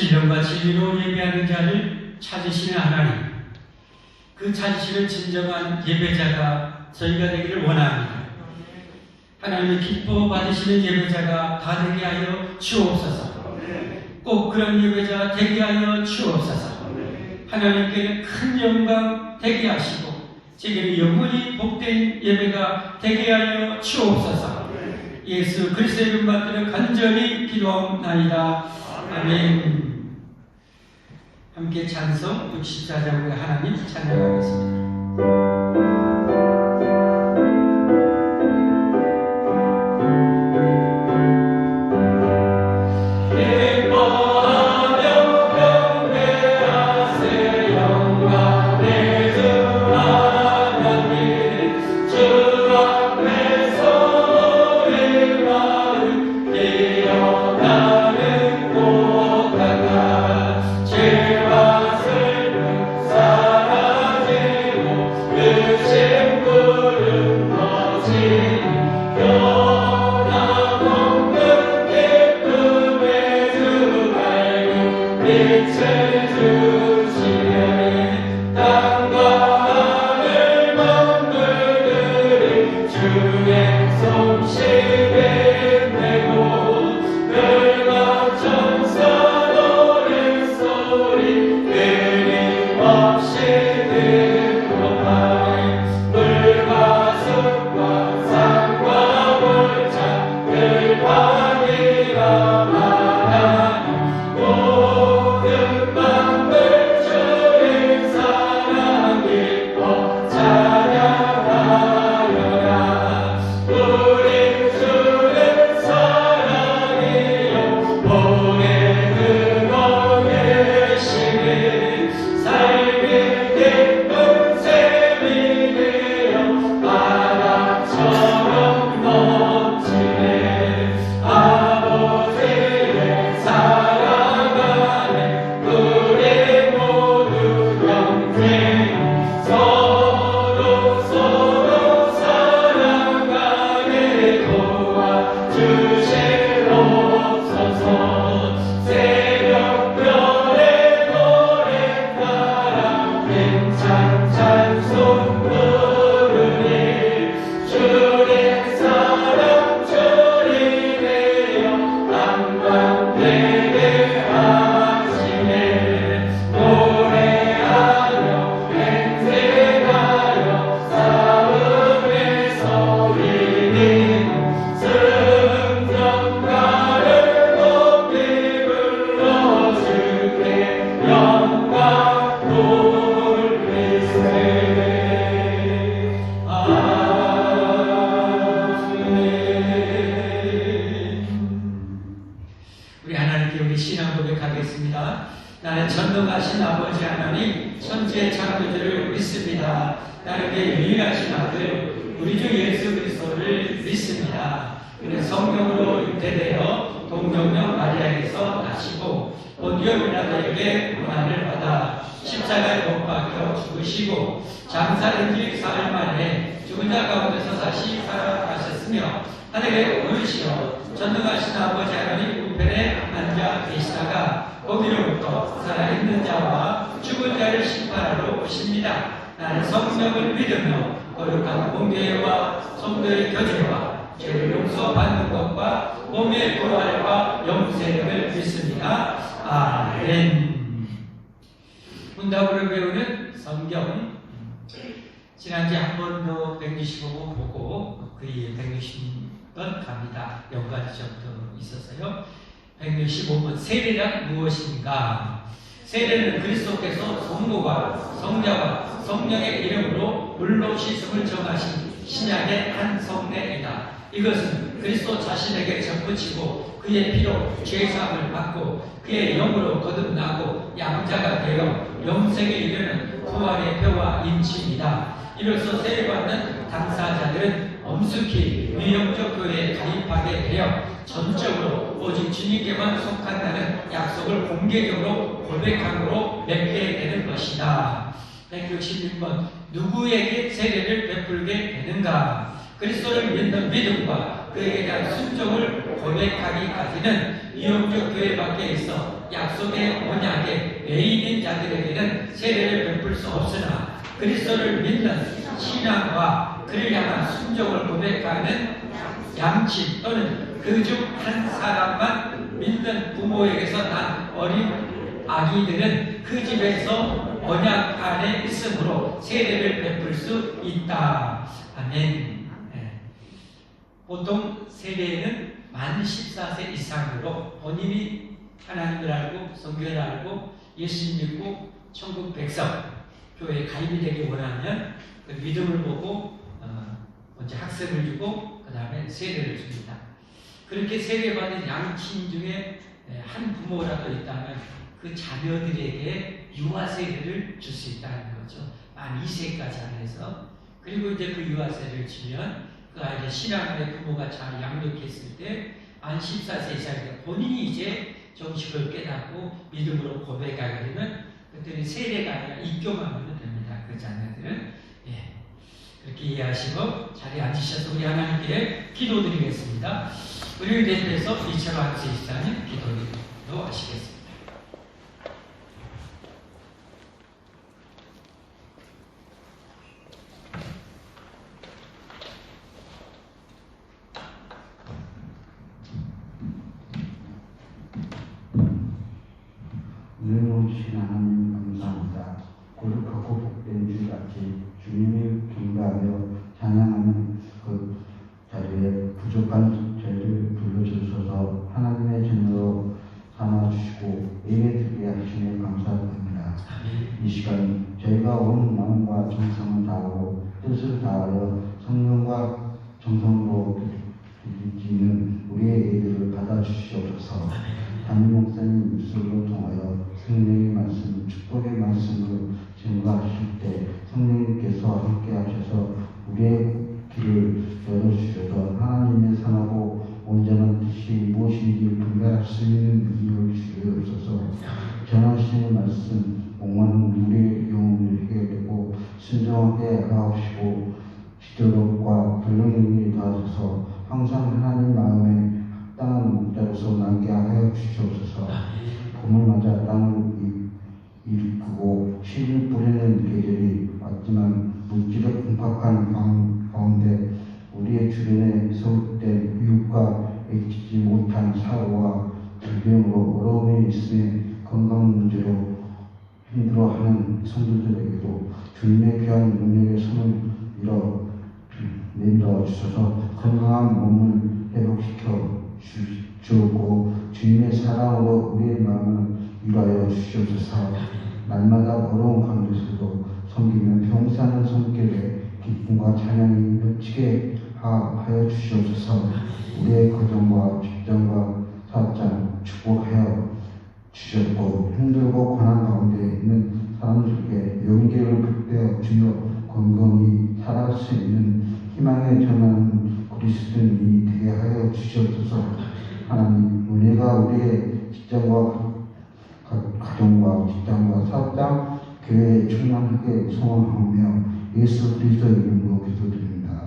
신령과 진리로 예배하는 자를 찾으시는 하나님, 그 찾으시는 진정한 예배자가 저희가 되기를 원합니다. 하나님의 기뻐 받으시는 예배자가 다 되게 하여 주옵소서. 꼭 그런 예배자 되게 하여 주옵소서. 하나님께는 큰 영광 되게 하시고 제게는 영원히 복된 예배가 되게 하여 주옵소서. 예수 그리스도의 이름 받들어 간절히 기도하옵나이다. 아멘. 함께 찬송 64장의 하나님 찬양하겠습니다. 나는 전능하신 아버지 하나님 천지의 창조주를 믿습니다. 나에게 유일하신 아들 우리 주 예수 그리스도를 믿습니다. 그는 성령으로 잉태되어 동정녀 마리아에게서 나시고 본디오 빌라도에게 고난을 받아 십자가에 못 박혀 죽으시고 장사된 지 사흘 만에 죽은 자 가운데서 다시 살아가셨으며 하늘에 오르시어 전능하신 아버지 하나님 우편에 앉아 계시다가 거기로부터 살아있는 자와 죽은 자를 심판하러 오십니다. 나는 성령을 믿으며 거룩한 공교회와 성도의 교제와 죄를 용서받는 것과 몸의 부활과 영생을 믿습니다. 아멘. 문답으로 배우는 성경 지난주에 한 번 더 165번 보고 그 이후에 160번 갑니다. 여기까지 정도 있었어요. 165번 세례란 무엇인가? 세례는 그리스도께서 성부와 성자와 성령의 이름으로 물로 씻음을 정하신 신약의 한 성례이다. 이것은 그리스도 자신에게 접붙이고 그의 피로 죄사함을 받고 그의 영으로 거듭나고 양자가 되어 영생에 이르는 부활의 표와 인치입니다. 이로써 세례받는 당사자들은 엄숙히 위영적 교회에 가입하게 되어 전적으로 오직 주님께만 속한다는 약속을 공개적으로 고백함으로 맺게 되는 것이다. 166번 누구에게 세례를 베풀게 되는가? 그리스도를 믿는 믿음과 그에게 대한 순종을 고백하기까지는 이용주 교회 밖에 있어 약속의 언약에 매인인 자들에게는 세례를 베풀 수 없으나 그리스도를 믿는 신앙과 그를 향한 순종을 고백하는 양친 또는 그 중 한 사람만 믿는 부모에게서 난 어린 아기들은 그 집에서 언약 안에 있으므로 세례를 베풀 수 있다. 아멘. 보통 세례는 만 14세 이상으로 본인이 하나님을 알고 성경을 알고 예수 믿고 천국 백성 교회에 가입이 되기 원하면 그 믿음을 보고 먼저 학습을 주고 그 다음에 세례를 줍니다. 그렇게 세례받은 양친 중에 한 부모라도 있다면 그 자녀들에게 유아 세례를 줄 수 있다는 거죠. 만 2세까지 안에서. 그리고 이제 그 유아 세례를 주면 그 아이의 신앙의 부모가 잘 양육했을 때 만 14세 이상일 때 본인이 이제 정식을 깨닫고 믿음으로 고백하게 되면 그때는 세례가 아니라 입교만 하면 됩니다. 그 자녀들은. 그렇게 이해하시고 자리에 앉으셔서 우리 하나님께 기도드리겠습니다. 우리를 대표해서 이철호 한수이사님 기도드리도록 하시겠습니다. 은혜로우신 하나님 감사합니다. 거룩하고 복된 주같이 주님을 경배하며 찬양하는 그 자리에 부족한 죄를 불러주셔서 하나님의 전으로 삼아주시고 예배드리게 하시니 감사드립니다. 이 시간 저희가 온 마음과 정성을 다하고 뜻을 다하여 성령과 정성으로 드리는 우리의 예배를 받아주시옵소서. 담임 목사님 입술로 통하여 성령의 말씀, 축복의 말씀을 증거하실 때 성령님께서 함께 하셔서 우리의 길을 열어주셔서 하나님의 선하고 온전한 뜻이 무엇인지 분별할 수 있는 능력을 주시옵소서. 전하시는 말씀, 옹호하는 우리의 영혼을 해결되고 순종하게 하옵시고 지도력과 불능력이 더하셔서 항상 하나님 마음에 합당한 목자로서 남게 하여 주시옵소서. 봄을 맞아 땅을 일구고 씨를 뿌리는 계절이 왔지만 물질의 궁핍한 가운데 우리의 주변에 소속된 이웃과 애치지 못한 사고와 질병으로 어려움이 있음에 건강 문제로 힘들어하는 성도들에게도 주님의 귀한 능력의 손을 내밀어 주셔서 건강한 몸을 회복시켜 주옵고 주님의 사랑으로 우리의 마음을 위로하여 주시옵소서. 날마다 어려운 가운데서도 섬기면 평사하는 손길에 기쁨과 찬양이 넘치게 하여 주시옵소서. 우리의 가정과 직장과 사업장 축복하여 주셨고 힘들고 고난 가운데 있는 사람들에게 용기를 북돋아 주며 건강히 살아갈 수 있는 희망에 전하는 그리스도인이 되게 하여 주시옵소서. 하나님, 은혜가 우리의 직장과 가정과 직장과 사업장, 교회에 충만하게 소원하며 예수 그리스도의 이름으로 기도드립니다.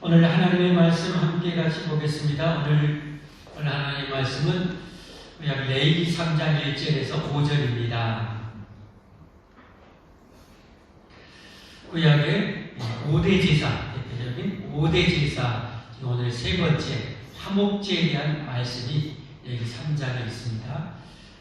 오늘 하나님의 말씀 함께 같이 보겠습니다. 오늘 하나님의 말씀은 구약 레위기 3장 1절에서 5절입니다. 구약의 5대 제사, 대표적인 5대 제사, 오늘 세 번째 화목제에 대한 말씀이 레위기 3장에 있습니다.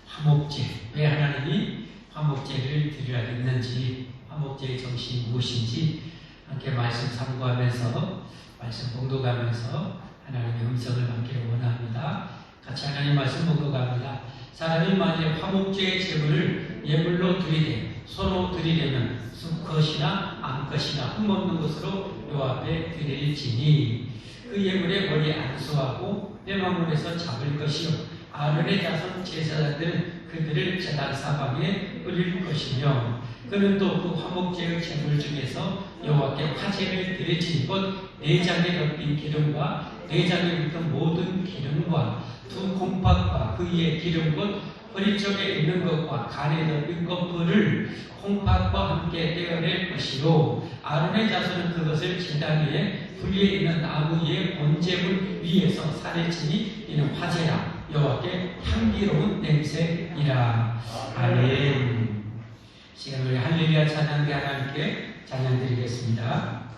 화목제, 왜 하나님이 화목제를 드려야 했는지, 화목제의 정신이 무엇인지 함께 말씀 참고하면서 말씀 봉독하면서 하나님의 음성을 받기를 원합니다. 같이 하나님 말씀 봉독합니다. 사람이 만일 화목제의 제물을 예물로 드리되 서로 드리려면 수컷이나 암컷이나 흠없는 것으로 여 앞에 드릴지니 그 예물의 머리 안수하고 뼈마물에서 잡을 것이요 아론의 자손 제사장들은 그들을 제단 사방에 뿌릴 것이며 그는 또 그 화목제의 제물 중에서 여호와께 화제를 드릴지니 곧 내장에 덮인 기름과 내장에 묻은 모든 기름과 두 콩팥과 그 위에 기름 곧 허리 쪽에 있는 것과 간에 덮인 것들을 콩팥과 함께 떼어낼 것이요 아론의 자손은 그것을 제단 위에 불 위에 있는 나무 위에 번제물 위에서 살에 치니 이는 화제라 여호와께 향기로운 냄새이라. 아멘. 시간 우리 할렐루야 찬양대 하나님께 찬양드리겠습니다.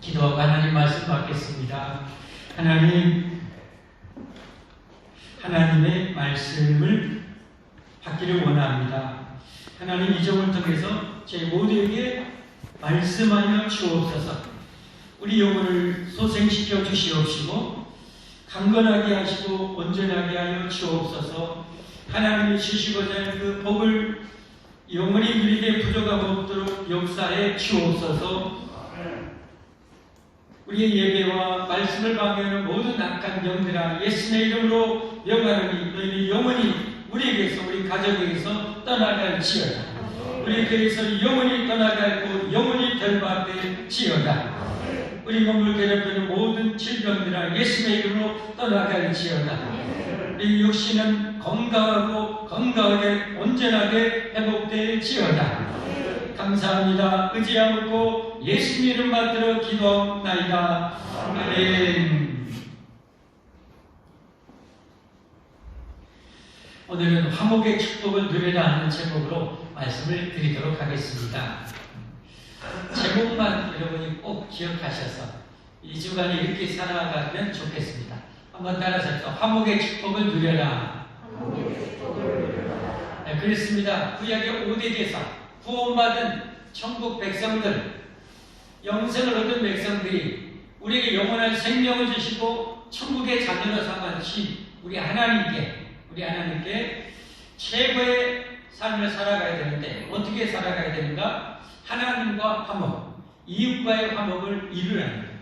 기도하고 하나님 말씀 받겠습니다. 하나님의 말씀을 받기를 원합니다. 하나님 이 점을 통해서 제 모두에게 말씀하여 주옵소서. 우리 영혼을 소생시켜 주시옵시고 강건하게 하시고 온전하게 하여 주옵소서. 하나님이 주시고자 하는 그 복을 영원히 누리게 부족함 없도록 역사해 주옵소서. 우리의 예배와 말씀을 방해하는 모든 악한 영들아 예수님의 이름으로 명하노니 너희는 영원히 우리에게서 우리 가족에게서 떠나갈지어다. 우리 교회에서 영원히 떠나갈고 영원히 결박될지어다. 우리 몸을 괴롭히는 모든 질병들아 예수님의 이름으로 떠나갈지어다. 우리 육신은 건강하게 온전하게 회복될지어다. 감사합니다. 의지하고 예수님 이름 받들어 기도하옵나이다. 아멘. 오늘은 화목의 축복을 누리라 하는 제목으로 말씀을 드리도록 하겠습니다. 제목만 여러분이 꼭 기억하셔서 이 주간에 이렇게 살아가면 좋겠습니다. 한번 따라서 화목의 축복을 누려라. 네, 그렇습니다. 구약의 5대 제사, 구원받은 천국 백성들, 영생을 얻은 백성들이 우리에게 영원한 생명을 주시고 천국의 자녀로 삼아주신 우리 하나님께 최고의 삶을 살아가야 되는데 어떻게 살아가야 되는가? 하나님과 화목, 이웃과의 화목을 이루라는 거예요.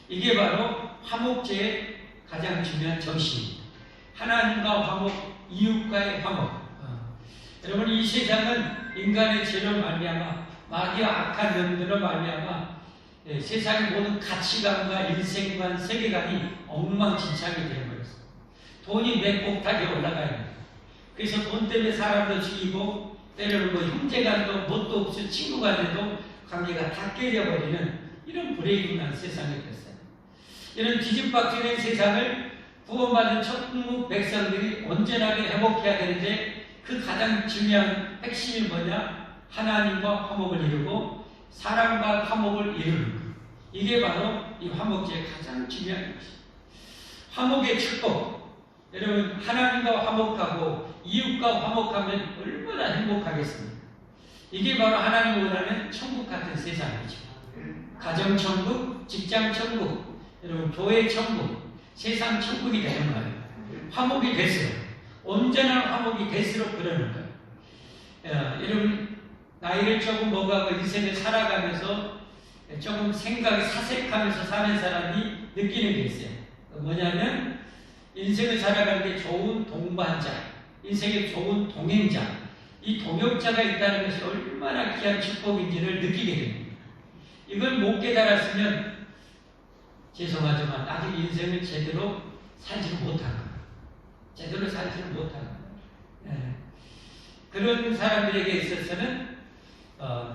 이게 바로 화목제의 가장 중요한 정신입니다. 하나님과 화목, 이웃과의 화목. 여러분, 이 세상은 인간의 죄로 말미암아 마귀와 악한 영들로 말미암아 세상의 모든 가치관과 인생관, 세계관이 엉망진창이 되어버렸어요. 돈이 맥복하게 올라가야 돼요. 그래서 돈 때문에 사람도 죽이고 때로는 뭐 형제간도 뭣도 없이 친구간에도 관계가 다 깨져버리는 이런 불행한 세상이 됐어요. 이런 뒤집박죽인 세상을 구원받은 천국 백성들이 온전하게 회복해야 되는데 그 가장 중요한 핵심이 뭐냐? 하나님과 화목을 이루고 사람과 화목을 이루는 것. 이게 바로 이 화목제의 가장 중요한 것입니다. 화목의 축복. 여러분, 하나님과 화목하고 이웃과 화목하면 얼마나 행복하겠습니까? 이게 바로 하나님이 원하는 천국 같은 세상이죠. 가정천국, 직장천국, 여러분 교회 천국, 세상 천국이 되는 거예요. 화목이 될수록, 온전한 화목이 될수록 그러는 거예요. 여러분, 나이를 조금 먹어가고 인생을 살아가면서 조금 생각이 사색하면서 사는 사람이 느끼는 게 있어요. 뭐냐면 인생을 살아가는데 좋은 동반자, 인생에 좋은 동행자, 이 동역자가 있다는 것이 얼마나 귀한 축복인지를 느끼게 됩니다. 이걸 못 깨달았으면 죄송하지만 아직 인생을 제대로 살지를 못한 거예요. 제대로 살지를 못한 거예요. 그런 사람들에게 있어서는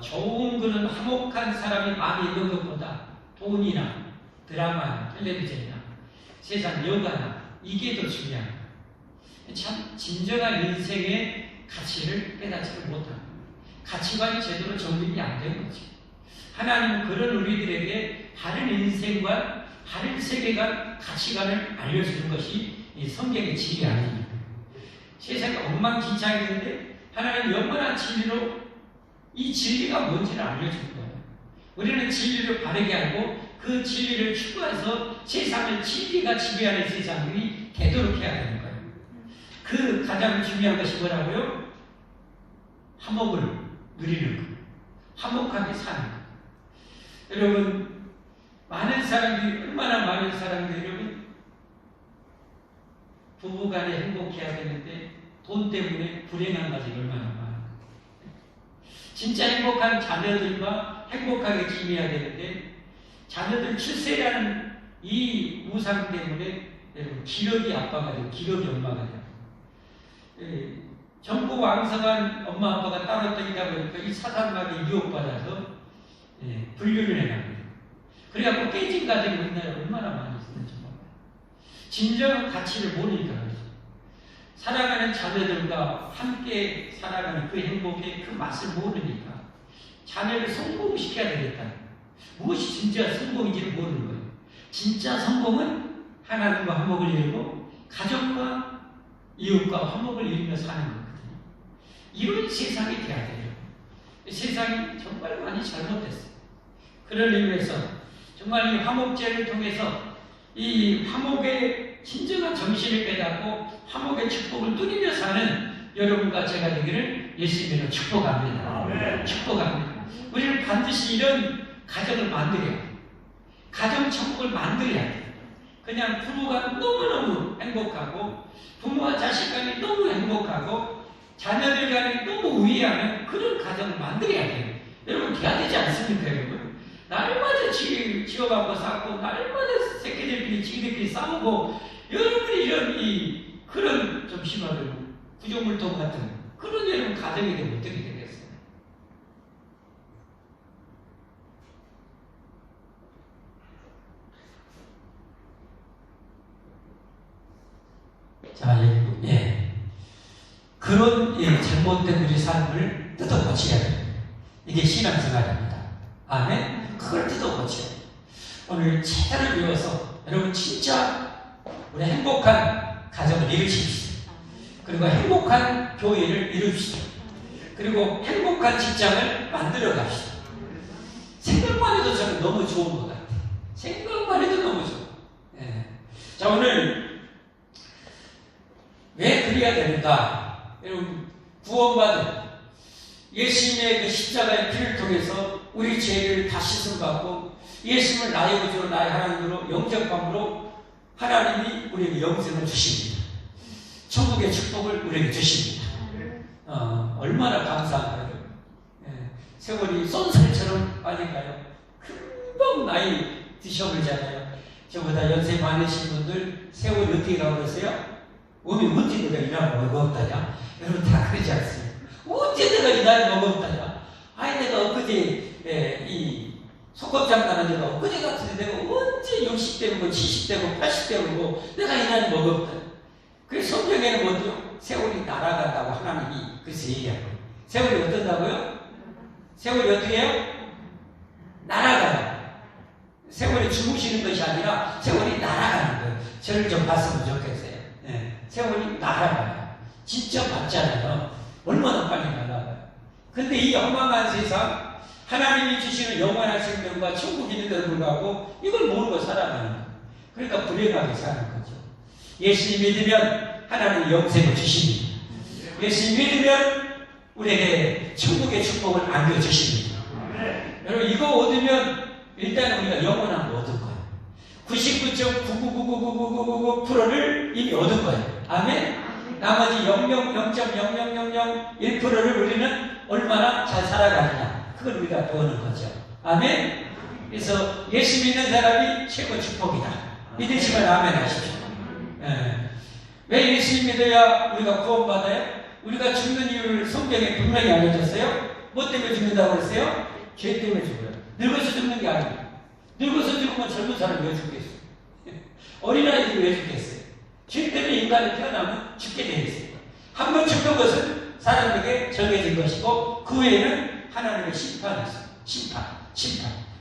좋은 그런 화목한 사람이 많이 있는 것보다 돈이나 드라마, 텔레비전이나 세상 여가나 이게 더 중요한 거예요. 참 진정한 인생의 가치를 깨닫지를 못합니다. 가치관이 제대로 정립이 안 된 거죠. 하나님은 그런 우리들에게 바른 인생관, 바른 세계관, 가치관을 알려주는 것이 이 성경의 진리 아닙니까? 세상에 엉망진창인데 하나님 영원한 진리로 이 진리가 뭔지를 알려줄 거예요. 우리는 진리를 바르게 알고 그 진리를 추구해서 세상을 진리가 지배하는 세상이 되도록 해야 되는 거예요. 그 가장 중요한 것이 뭐라고요? 화목을 누리는 것. 화목하게 사는 것. 여러분, 많은 사람들이, 얼마나 많은 사람들이, 여러분, 부부간에 행복해야 되는데 돈 때문에 불행한 가족이 얼마나 많아요. 진짜 행복한 자녀들과 행복하게 지내야 되는데 자녀들 출세라는 이 우상 때문에 여러분 기력이 아빠가 돼요. 기력이 엄마가 돼요. 젊고 왕성한 엄마 아빠가 따로 떠있다 보니까 이 사단마귀에 유혹받아서 분류를 해납니다. 그래갖고 깨진 가정이 우리나라에 얼마나 많이 있는지 몰라요. 진정한 가치를 모르니까 그렇죠. 살아가는 자녀들과 함께 살아가는 그 행복의 그 맛을 모르니까 자녀를 성공시켜야 되겠다. 무엇이 진짜 성공인지를 모르는 거예요. 진짜 성공은 하나님과 화목을 이루고 가정과 이웃과 화목을 이루며 사는 거거든요. 이런 세상이 돼야 돼요. 세상이 정말 많이 잘못됐어요. 그런 의미에서 정말 이 화목제를 통해서 이 화목의 진정한 정신을 깨닫고 화목의 축복을 누리며 사는 여러분과 제가 되기를 예수님으로 축복합니다. 축복합니다. 우리는 반드시 이런 가정을 만들어야 돼요. 가정 천국을 만들어야 돼요. 그냥 부부가 너무너무 행복하고 부모와 자식 간이 너무 행복하고 자녀들 간이 너무 우애하는 그런 가정을 만들어야 돼요. 여러분 돼야 되지 않습니까, 여러분? 날마다 지어갖고 싸고 날마다 새끼들끼리 지들끼리 싸우고 여러분이 이런 그런 좀 심하게 부정물통 같은 그런 여러분 가정이 되면 어떻게 되겠어요? 자, 그런 잘못된 우리 삶을 뜯어 고쳐야 돼요. 이게 신앙생활입니다. 아멘. 그걸 뜯어 고쳐야 돼요. 오늘 제대로 배워서 여러분 진짜 우리 행복한 가정을 이루십시오. 그리고 행복한 교회를 이루십시오. 그리고 행복한 직장을 만들어 갑시다. 생각만 해도 저는 너무 좋은 것 같아요. 생각만 해도 너무 좋아요. 자, 오늘 왜 그래야 되는가? 여러분, 구원받은 예수님의 그 십자가의 피를 통해서 우리 죄를 다 씻음받고 예수님을 나의 구주로 나의 하나님으로 영접함으로 하나님이 우리에게 영생을 주십니다. 천국의 축복을 우리에게 주십니다. 얼마나 감사한가요? 세월이 쏜살처럼 빠질까요? 금방 나이 드셔버리잖아요. 저보다 연세 많으신 분들 세월이 어떻게 가고 그러세요? 언제 내가 이 나이 먹었다냐? 여러분 다 그러지 않습니까? 언제 내가 이 나이 먹었다냐? 아니 내가 엊그제 이 소꿉장 나는 데가 엊그제 같은데 내가 언제 60대고 70대고 80대고 내가 이 나이 먹었다. 그래서 성경에는 뭐죠? 세월이 날아간다고 하나님이 그래서 얘기하고 세월이 어떤다고요? 세월이 어떻게 해요? 날아가요. 세월이 주무시는 것이 아니라 세월이 날아가는 거예요. 저를 좀 봤으면 좋겠어요. 세월이 날아가요. 진짜 맞잖아요. 얼마나 빨리 날아가요. 근데 이 엉망한 세상 하나님이 주시는 영원한 생명과 천국이 있는데도 불구하고 이걸 모르고 살아가는 거예요. 그러니까 불행하게 사는 거죠. 예수님 믿으면 하나님 영생을 주십니다. 예수님 믿으면 우리에게 천국의 축복을 안겨주십니다. 여러분 이거 얻으면 일단 우리가 영원한 거 얻은 거예요. 99.9999999%를 이미 얻은 거예요. 아멘? 나머지 0.0001%를 우리는 얼마나 잘 살아가느냐 그걸 우리가 보는 거죠. 아멘? 그래서 예수 믿는 사람이 최고 축복이다. 믿으시면 아멘 하십시오. 왜 예수 믿어야 우리가 구원받아요? 우리가 죽는 이유를 성경에 분명히 알려줬어요. 뭐 때문에 죽는다고 그랬어요? 죄 때문에 죽어요. 늙어서 죽는 게 아니에요. 늙어서 죽으면 젊은 사람이 왜 죽겠어요? 어린아이들이 왜 죽겠어요? 죄 때문에 인간이 태어나면 죽게 되어 있어요. 한 번 죽는 것은 사람에게 정해진 것이고 그 후에는 하나님의 심판이 있어요. 심판.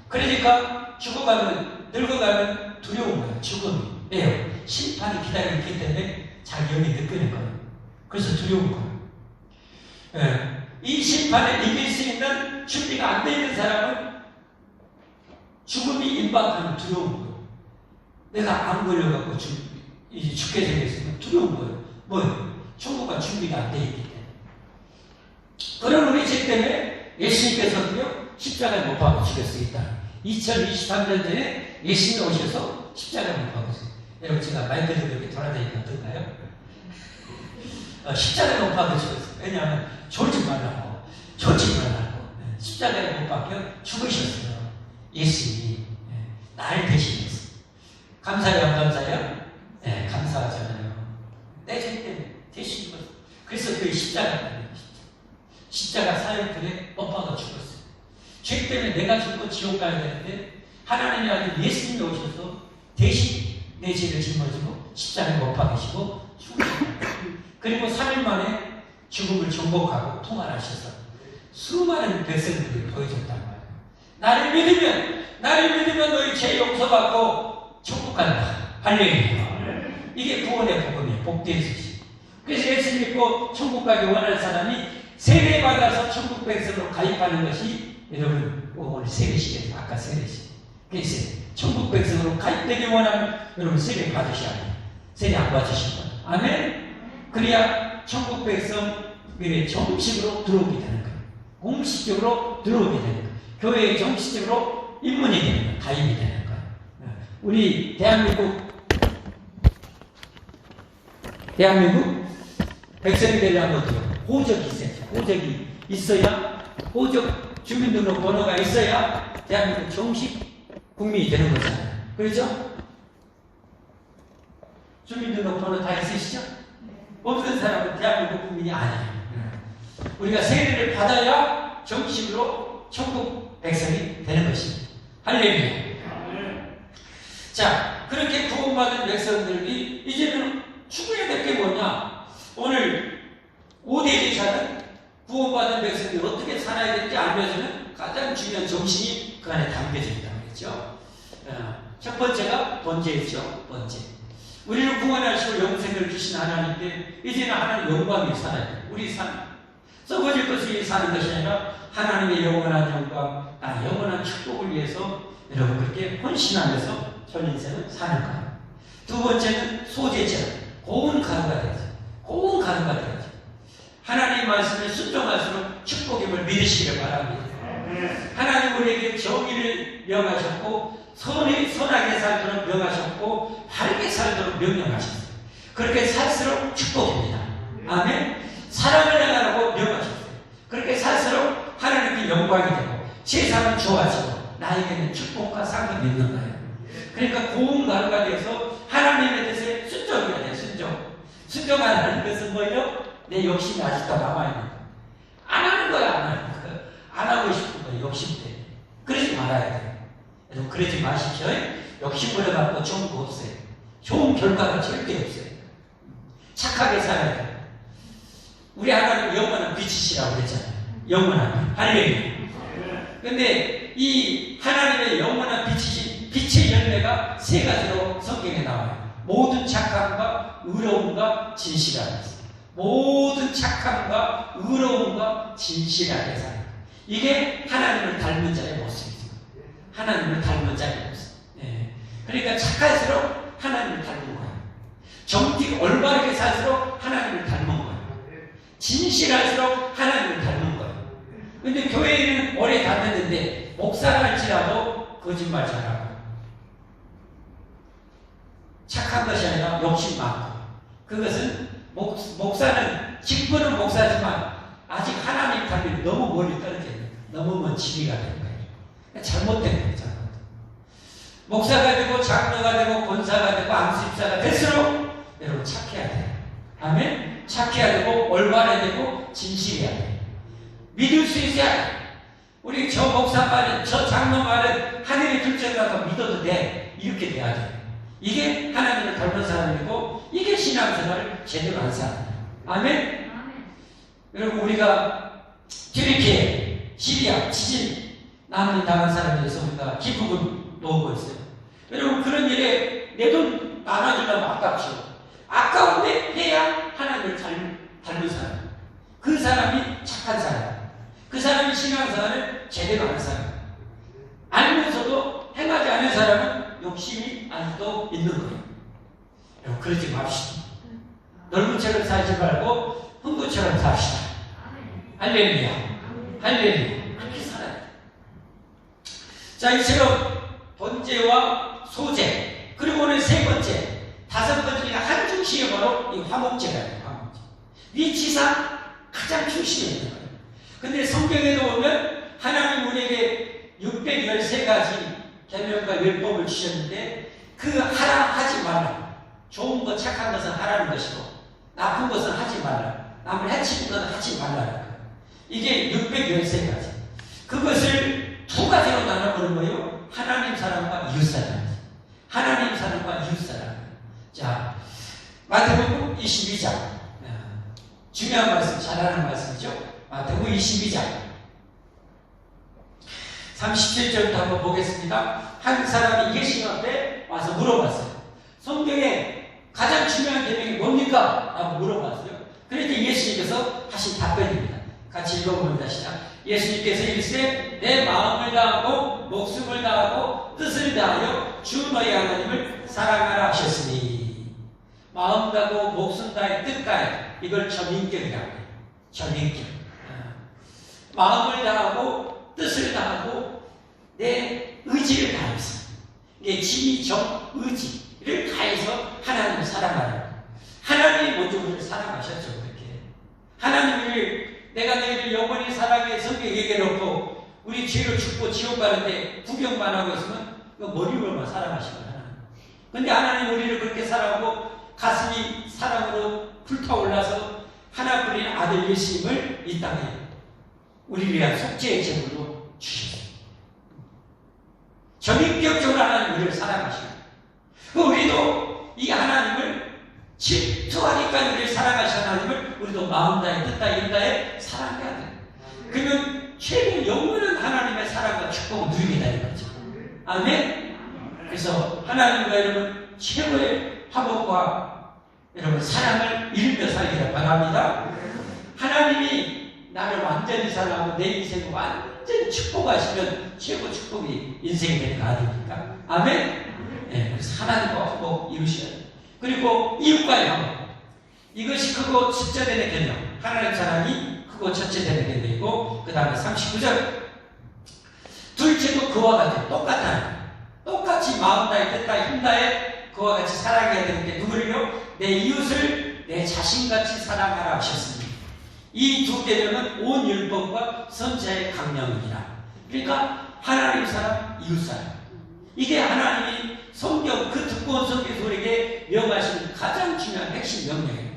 그러니까 죽어가면 늙어가면 두려운 거예요. 죽음이. 왜요? 심판이 기다리고 있기 때문에 자기 영이 느끼는 거예요. 그래서 두려운 거예요. 이 심판에 이길 수 있는 준비가 안 돼 있는 사람은 죽음이 임박하면 두려운 거예요. 내가 안 걸려갖고 이제 죽게 생겼으면 두려운 거예요. 뭐예요? 천국과 준비가 안 돼 있기 때문에. 그런 우리 죄 때문에 예수님께서도요, 십자가에 못 박아 죽일 수 있다. 2023년 전에 예수님이 오셔서 십자가에 못 박았어요. 여러분, 제가 마이크 들고 이렇게 돌아다니니까 어떤가요? 십자가에 못 박아 죽였어요. 왜냐하면 졸지 말라고. 십자가에 못 박혀 죽으셨어요. 예수님이. 날 대신해서. 감사해요, 안 감사해요? 네, 감사하잖아요. 내 죄 때문에 대신 죽었어요. 그래서 그 십자가 사역들에 못 박아 죽었어요. 죄 때문에 내가 죽고 지옥 가야 되는데 하나님이 아닌 예수님이 오셔서 대신 내 죄를 짊어지고 십자가에 못 박으시고 죽으셨어요. 그리고 3일 만에 죽음을 정복하고 통할하셔서 수많은 백성들이 보여줬단 말이에요. 나를 믿으면 너희 죄 용서받고 천국 간다. 할렐루야. 이게 구원의 복음이에요. 복된 소식. 그래서 예수 믿고 천국 가기 원하는 사람이 세례받아서 천국 백성으로 가입하는 것이 여러분 오늘 세례식이에요. 아까 세례식. 그래서 천국 백성으로 가입되기 원하는 여러분 세례 받으셔야 돼요. 세례 안 받으신 분. 아멘. 그래야 천국 백성들의 정식으로 들어오게 되는 거예요. 공식적으로 들어오게 되는 거예요. 교회에 정식적으로 입문이 되는 거예요. 가입이 되는 거예요. 우리 대한민국 백성이 되려면 어때요? 호적이 있어요. 호적이 있어야, 호적 주민등록번호가 있어야 대한민국 정식 국민이 되는 거잖아요. 그렇죠? 주민등록번호 다 있으시죠? 없는 사람은 대한민국 국민이 아니에요. 우리가 세례를 받아야 정식으로 천국 백성이 되는 것입니다. 할렐루야. 자, 그렇게 구원받은 백성들이 이제는 추구해야 될 게 뭐냐? 오늘 5대 제사는 구원받은 백성이 어떻게 살아야 될지 알려주는 가장 중요한 정신이 그 안에 담겨져 있다고 그랬죠. 첫 번째가 번제였죠. 번제. 우리를 구원하시고 영생을 주신 하나님께 이제는 하나님 영광이 살아야 돼요. 우리 썩어질 것을 위해 사는 것이 아니라 하나님의 영원한 영광, 영원한 축복을 위해서 여러분 그렇게 헌신하면서 전 인생을 사는 거예요. 두 번째는 소제처럼 고운 가루가 되죠. 고운 가루가 되죠. 하나님의 말씀에 순종할수록 축복임을 믿으시길 바랍니다. 하나님 우리에게 정의를 명하셨고 선하게 살도록 명하셨고 바르게 살도록 명령하셨어요. 그렇게 살수록 축복입니다. 아멘. 사랑을 행하라고 명하셨어요. 그렇게 살수록 하나님께 영광이 되고 세상은 좋아지고 나에게는 축복과 상급이 있는 거예요. 그러니까 고운 가루가 되어서 하나님의 뜻에 순종해야 돼요. 순종하는 것은 뭐예요? 내 욕심이 아직도 남아있는 거예요. 안 하는 거야. 안 하는 거예요. 안 하고 싶은 거예요. 욕심 때문에. 그러지 말아야 돼요. 여러분 그러지 마십시오. 욕심 부려갖고 좋은 거 없어요. 좋은 결과가 절대 없어요. 착하게 살아야 돼요. 우리 하나님 영원한 빛이시라고 그랬잖아요. 영원한 빛. 할렐루야. 근데 이 하나님의 영원한 빛이신 빛의 열매가 세 가지로 성경에 나와요. 모든 착함과 의로움과 진실함이 있어요. 모든 착함과 의로움과 진실하게 살아요. 이게 하나님을 닮은 자의 모습이죠. 하나님을 닮은 자의 모습. 그러니까 착할수록 하나님을 닮은 거예요. 정직 올바르게 살수록 하나님을 닮은 거예요. 진실할수록 하나님을 닮은 거예요. 근데 교회에는 오래 다녔는데 목사랄지라도 거짓말 잘하고 착한 것이 아니라 욕심 많고 그것은 목사는 직분은 목사지만 아직 하나님 닮이 너무 멀리 떨어져 있는 너무 먼 지위가 되는 거예요. 잘못된 거죠. 목사가 되고 장로가 되고 권사가 되고 안수집사가 될수록 여러분 착해야 돼요. 아멘? 착해야 되고 올바라야 되고 진실해야 돼요. 믿을 수 있어야 돼요. 우리 저 목사 말은 저 장로 말은 하늘의 둘째라고 믿어도 돼. 이렇게 돼야 돼요. 이게 하나님을 닮은 사람이고 이게 신앙생활을 제대로 한 사람이에요. 아멘? 여러분 우리가 튀르키예, 시리아, 지진 난민 당한 사람들에서 우리가 기쁨을 놓고 있어요. 여러분 그런 일에 내 돈 나눠주려면 아깝죠. 아까운데 해야 하나님을 닮은 사람. 그 사람이 착한 사람. 그 사람이 신앙생활을 제대로 하는 사람. 알면서도 행하지 않은 사람은 욕심이 아직도 있는 거예요. 여러분 그러지 맙시다. 넓은 채로 살지 말고 흥부처럼 삽시다. 할렐루야. 할렐루야. 그렇게 살아야 돼. 자, 이처럼 번제와 소제, 그리고는 세 번째, 다섯 번째가 한 중심이 바로 이 화목제가요. 화목제. 위치상 가장 중심에 있는 거예요. 근데 성경에도 보면 하나님 우리에게 613가지 계명과 율법을 주셨는데 그 하라 하지 말라. 좋은 것 착한 것은 하라는 것이고 나쁜 것은 하지 말라. 남을 해치는 것은 하지 말라. 이게 613가지. 그것을 두 가지로 나눠보는 거예요. 하나님 사랑과 이웃 사랑. 하나님 사랑과 이웃 사랑. 자, 마태복음 22장. 중요한 말씀, 잘하는 말씀이죠. 마태복음 22장. 37절부터 한번 보겠습니다. 한 사람이 예수님 앞에 와서 물어봤어요. 성경에 가장 중요한 계명이 뭡니까? 라고 물어봤어요. 그랬더니 예수님께서 하신 답변입니다. 같이 읽어봅니다. 시작. 예수님께서 이르시되 내 마음을 다하고 목숨을 다하고 뜻을 다하여 주 너희 하나님을 사랑하라 하셨으니 마음 다하고 목숨 다해 뜻 다해 이걸 전인격이라고 해요. 전인격. 마음을 다하고 뜻을 다하고 내 의지를 다해서 내 지위, 정, 의지를 다해서 하나님을 사랑하라. 하나님이 먼저 우리를 사랑하셨죠. 그렇게 하나님을 내가 너희를 영원히 사랑해 성경에 얘기해놓고 우리 죄를 죽고 지옥 가는데 구경만 하고 있으면 머리로만 사랑하시거나. 근데 하나님 우리를 그렇게 사랑하고 가슴이 사랑으로 불타올라서 하나뿐인 아들 예수님을 이 땅에 우리를 위한 속죄의 제물로 주셨어요. 전인격적으로 하나님 우리를 사랑하시고 우리도 이 하나님을 질투하니까 우리를 사랑하신 하나님을 우리도 마음 다해 뜻 다해 일 다해 사랑해야 돼. 그러면 최고 영원한 하나님의 사랑과 축복을 누리게 되는 거죠. 아멘. 그래서 하나님과 여러분 최고의 화목과 여러분 사랑을 이루며 살기를 바랍니다. 하나님이 나를 완전히 사랑하고 내 인생을 완전히 축복하시면 최고 축복이 인생이 되는 거 아닙니까? 아멘. 네, 그래서 하나님과 화목 이루셔야 돼요. 그리고 이웃과의 화목. 이것이 크고 첫째되는 개념. 하나님 사랑이 크고 첫째되는 개념이고, 그 다음에 39절. 둘째도 그와 같아요. 똑같아요. 똑같이 마음 다해 뜻 다해 힘 다해 그와 같이 사랑해야 되는데 누구를요? 내 이웃을 내 자신같이 사랑하라 하셨습니다. 이 두 개념은 온 율법과 선자의 강령이니라. 그러니까 하나님 사랑, 이웃 사랑. 이게 하나님이 성경 그 두꺼운 성경 우리에게 명하신 가장 중요한 핵심 명령이에요.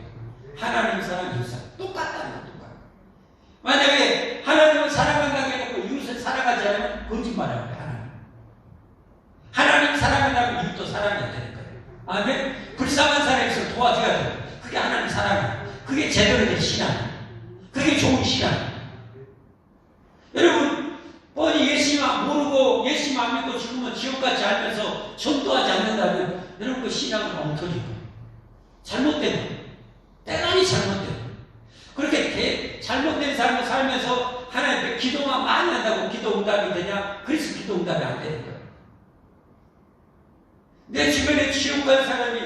하나님 사랑, 이웃 사랑. 똑같다는 거 똑같아. 만약에 하나님을 사랑한다고 해놓고 이웃을 사랑하지 않으면 거짓말하는 거예요. 하나님 사랑한다면 이웃도 사랑해야 되는 거예요. 아멘. 불쌍한 사람이 있으면 도와줘야 돼요. 그게 하나님 사랑이에요. 그게 제대로 된 신앙이에요. 그게 좋은 신앙이에요. 여러분 뻔히 예수님 모르고 예수님 안 믿고 죽으면 지옥까지 알면서 전도하지 않는다면 여러분 그 신앙은 엉터리고 잘못된 거예요. 대단히 잘못된 거예요. 그렇게 잘못된 삶을 살면서 하나님께 기도만 많이 한다고 기도 응답이 되냐? 그래서 기도 응답이 안 되는 거예요. 내 주변에 지옥 간 사람이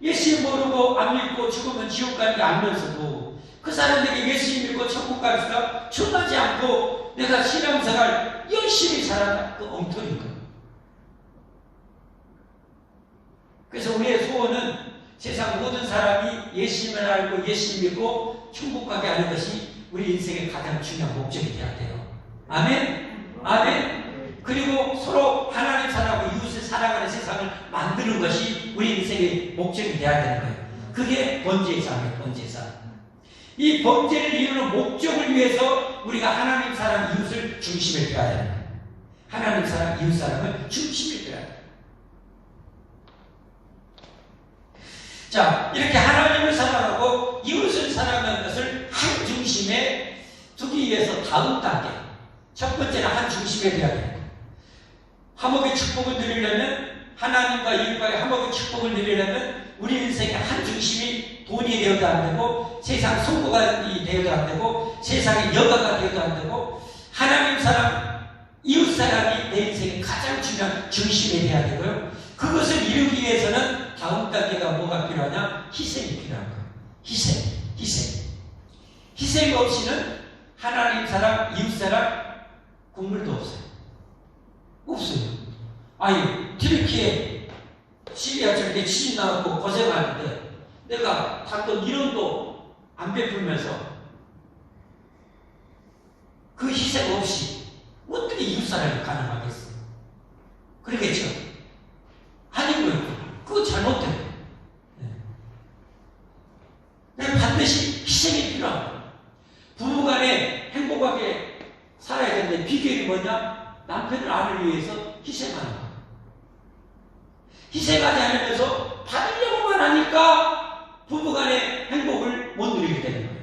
예수 모르고 안 믿고 죽으면 지옥 가는 게 알면서도 그 사람들이 예수 믿고 천국 갑시다 천하지 않고 내가 신앙생활 열심히 살아라. 그 엉터리인 거예요. 그래서 우리의 소원은 세상 모든 사람이 예수님을 알고 예수 믿고 천국 가게 하는 것이 우리 인생의 가장 중요한 목적이 되어야 돼요. 아멘? 아멘? 그리고 서로 하나님 사랑하고 이웃을 사랑하는 세상을 만드는 것이 우리 인생의 목적이 되어야 되는 거예요. 그게 번제의 삶이에요. 번제의 삶. 이 번제를 이루는 목적을 위해서 우리가 하나님 사랑, 이웃을 중심에 둬야 되는 거예요. 하나님 사랑, 이웃 사랑을 중심에 둬야 돼요. 자, 이렇게 하나님을 사랑하고 이웃을 사랑하는 것을 한 중심에 두기 위해서 다음 단계. 첫 번째는 한 중심에 둬야 돼요. 화목의 축복을 누리려면 하나님과 이웃과의 화목의 축복을 누리려면 우리 인생의 한 중심이 돈이 되어도 안 되고 세상 성공이 되어도 안 되고 세상의 여가가 되어도 안 되고 하나님 사랑, 이웃 사랑이 내 인생의 가장 중요한 중심이 되어야 되고요. 그것을 이루기 위해서는 다음 단계가 뭐가 필요하냐? 희생이 필요한 거예요. 희생 없이는 하나님 사랑, 이웃 사랑 국물도 없어요. 없어요. 아니, 튀르키예, 시리아 저렇게 지진 나고 고생하는데 내가 단돈 1원도 안 베풀면서 그 희생 없이 어떻게 이웃사랑이 가능하겠어? 그러겠죠? 아니고요. 그거 잘못된 거예요. 네. 반드시 희생이 필요한 거예요. 부부간에 행복하게 살아야 되는데 비결이 뭐냐? 남편을 아내를 위해서 희생하는 거예요. 희생하지 않으면서 받으려고만 하니까 부부간의 행복을 못 누리게 되는 거예요.